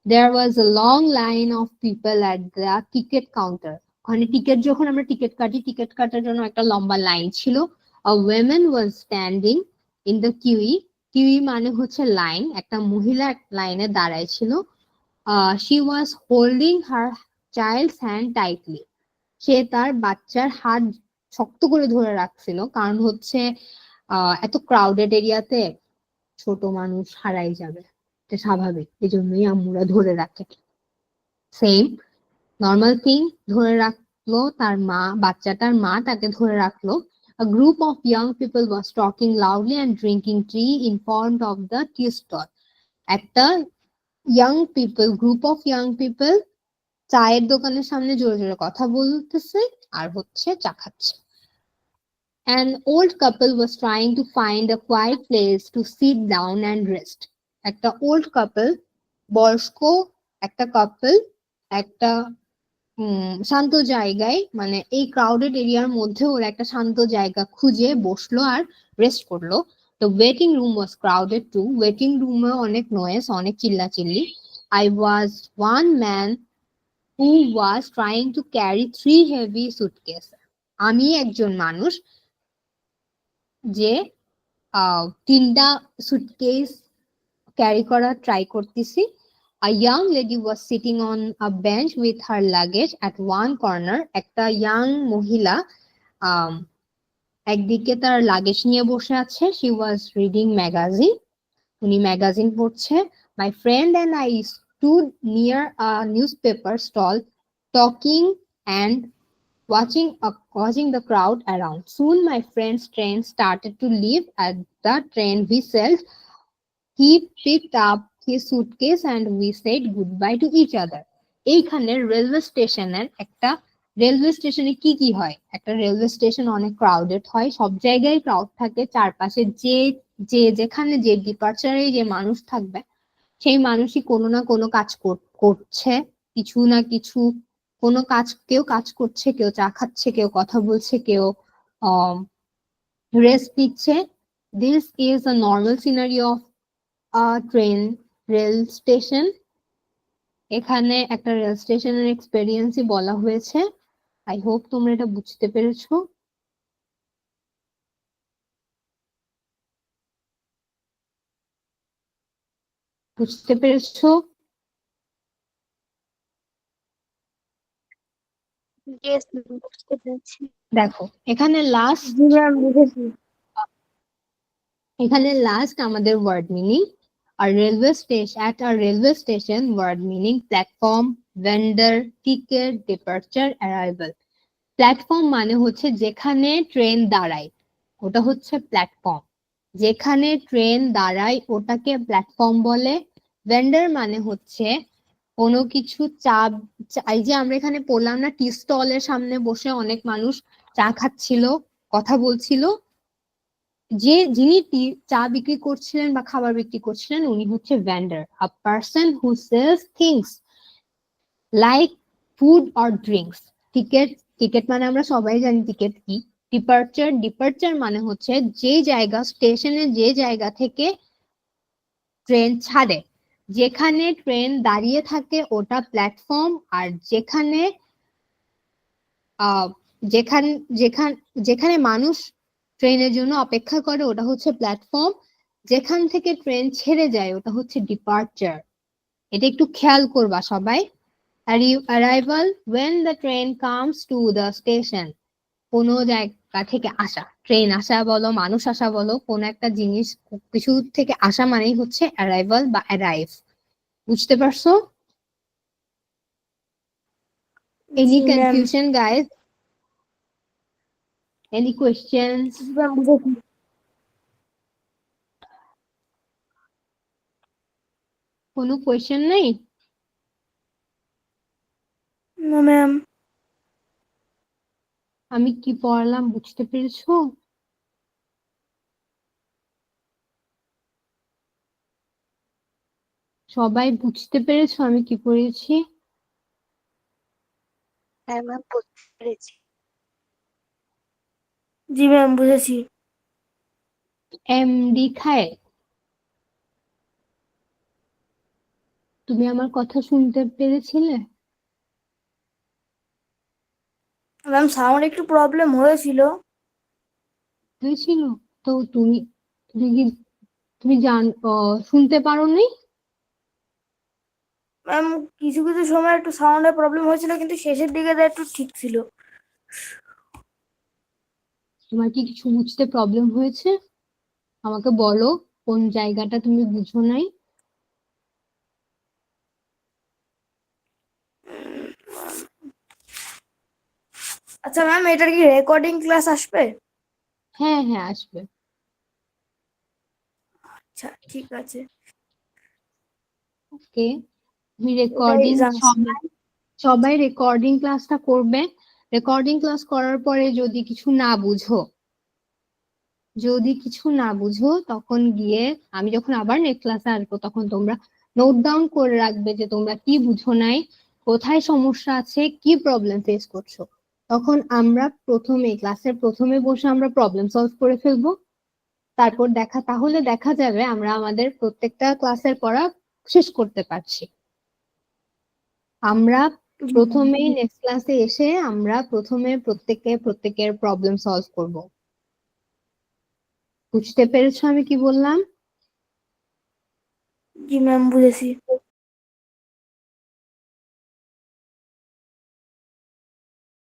There was a long line of people at the ticket counter. ওখানে টিকিট, যখন আমরা টিকিট কাটি, টিকিট কাটার জন্য একটা লম্বা লাইন ছিল। A woman was standing in the queue. Kiwi মানে হচ্ছে লাইন, একটা মহিলা লাইনে দাঁড়ায় ছিল। She was holding her child's hand tightly. সে তার বাচ্চার হাত শক্ত করে ধরে রাখছিল, কারণ হচ্ছে এত ক্রাউডেড এরিয়াতে ছোট মানুষ হারাই যাবে, এটা স্বাভাবিক, এই জন্যই আম্মুরা ধরে রাখে। সেম নর্মাল থিং, ধরে রাখলো তার মা, বাচ্চাটার মা তাকে ধরে রাখলো। A group of young people was talking loudly and drinking tea in front of the tea stall. একটা গ্রুপ অফ ইয়াং পিপল চায়ের দোকানের সামনে জোরে জোরে কথা বলতেছে আর হচ্ছে চা খাচ্ছে। An old couple was trying to find a quiet place to sit down and rest. একটা ওল্ড কাপল, বয়স্ক একটা কাপল, একটা শান্ত জায়গায়, মানে এই ক্রাউডেড এরিয়ার মধ্যে ওরা একটা শান্ত জায়গা খুঁজে বসলো আর রেস্ট করলো। তো waiting room was crowded too, waiting রুমে অনেক নয়েজ, অনেক চিল্লাচিল্লি। I was one man who was trying to carry 3 heavy suitcases. আমি একজন মানুষ যে 3টা সুটকেস ক্যারি করা ট্রাই করতেছি। A young lady was sitting on a bench with her luggage at one corner. একটা ইয়াং মহিলা একদিকে তার লাগেজ নিয়ে বসে আছে। She was reading magazine. উনি ম্যাগাজিন পড়ছে। My friend and I stood near a newspaper stall talking and watching the crowd around. Soon my friend's train started to leave. At the train whistle, he picked up his suitcase and we said goodbye to each other. এইখানে railway স্টেশনের একটা, railway স্টেশনে কি কি হয়, একটা railway station অনেক crowded হয়, সব জায়গায় ক্রাউড থাকে, চারপাশে যে যে যেখানে যে ডিপার্চারে যে মানুষ থাকবে সেই মানুষই কোনো না কোনো কাজ করছে, কিছু না কিছু কোনো কাজ, কেউ কাজ করছে, কেউ চা খাচ্ছে, কেউ কথা বলছে, কেউ রেস্ট নিচ্ছে। This is a normal scenario of a train rail station. এখানে একটা রেল স্টেশনের এক্সপেরিয়েন্সই বলা হয়েছে। আই হোপ তোমরা এটা বুঝতে পেরেছো। বুঝতে পেরেছো? ইয়েস ম্যাম, বুঝতে পেরেছি। দেখো এখানে লাস্ট জি ম্যাম, বুঝেছি। আমাদের ওয়ার্ড মিনিং। আর railway station, at a railway station, word meaning platform, vendor, ticket, departure, arrival. Platform মানে হচ্ছে যেখানে ট্রেন দাঁড়ায়, ওটা হচ্ছে প্ল্যাটফর্ম। যেখানে ট্রেন দাঁড়ায় ওটাকে প্ল্যাটফর্ম বলে। ভেন্ডর মানে হচ্ছে কোনো কিছু এই যে আমরা এখানে পড়লাম না, টি স্টলের সামনে বসে অনেক মানুষ চা খাচ্ছিল, কথা বলছিল, যিনি চা বিক্রি করছিলেন বা খাবার বিক্রি করছিলেন উনি হচ্ছে vendor. A person who sales things like food or drinks. Ticket মানে আমরা সবাই জানি টিকেট কি। ডিপার্চার মানে হচ্ছে যে জায়গা, স্টেশনে যে জায়গা থেকে ট্রেন ছাড়ে। যেখানে ট্রেন দাঁড়িয়ে থাকে ওটা প্ল্যাটফর্ম। আর যেখানে আহ যেখান যেখান যেখানে মানুষ ট্রেনের জন্য অপেক্ষা করে ওটা হচ্ছে প্ল্যাটফর্ম। যেখান থেকে ট্রেন ছেড়ে যায় ওটা হচ্ছে ডিপার্চার। এটা একটু খেয়াল করবা সবাই। Arrival, when the train comes to the station, কোনো জায়গা থেকে আসা, ট্রেন আসা বলো, মানুষ আসা বলো, কোন একটা জিনিস কিছু থেকে আসা মানেই হচ্ছে অ্যারাইভাল বা অ্যারাইভ। বুঝতে পারছো? এনি জি ma'am. Confusion guys? Any questions? জি ম্যাম, বুঝেছি। কোনো কোয়েশ্চেন নেই? না ম্যাম। আমি কি পড়ালাম বুঝতে পেরেছো? সবাই বুঝতে পেরেছো আমি কি পড়েছি? হ্যাঁ ম্যাম, বুঝতে পেরেছি। জি ম্যাম, বুঝেছি। এমডি খায়। তুমি আমার কথা শুনতে পেরেছিলে? ম্যাম, সাউন্ড একটু প্রবলেম হয়েছিল। হয়েছিল? তো তুমি তুমি কি তুমি শুনতে পারোনি? ম্যাম, কিছু কিছু সময় একটু সাউন্ডের প্রবলেম হয়েছিল, কিন্তু শেষের দিকে তো একটু ঠিক ছিল। তোমার কি কিছু বুঝতে প্রবলেম হয়েছে? আমাকে বলো কোন জায়গাটা তুমি বুঝো নাই। আচ্ছা ম্যাম, এটার কি রেকর্ডিং ক্লাস আসবে? হ্যাঁ হ্যাঁ আসবে। আচ্ছা, ঠিক আছে। ওকে, তুমি এটাই রেকর্ডিং, জানছি। সবাই রেকর্ডিং ক্লাসটা করবে। রেকর্ডিং ক্লাস করার পরে যদি কিছু না বুঝো তখন গিয়ে আমি যখন আবার নেক্সট ক্লাসে আসবো তখন তোমরা নোট ডাউন করে রাখবে যে তোমরা কি বুঝো নাই, কোথায় সমস্যা আছে, কি প্রবলেম ফেস করছো। তখন আমরা ক্লাসের প্রথমে বসে আমরা প্রবলেম সলভ করে ফেলবো। তারপর তাহলে দেখা যাবে আমরা আমাদের প্রত্যেকটা ক্লাসের পড়া শেষ করতে পারছি। আমরা প্রথমেই নেক্সট ক্লাসে এসে আমরা প্রথমে প্রত্যেকের প্রবলেম সলভ করব। বুঝতে পেরেছো আমি কি বললাম? জি ম্যাম, বুঝেছি।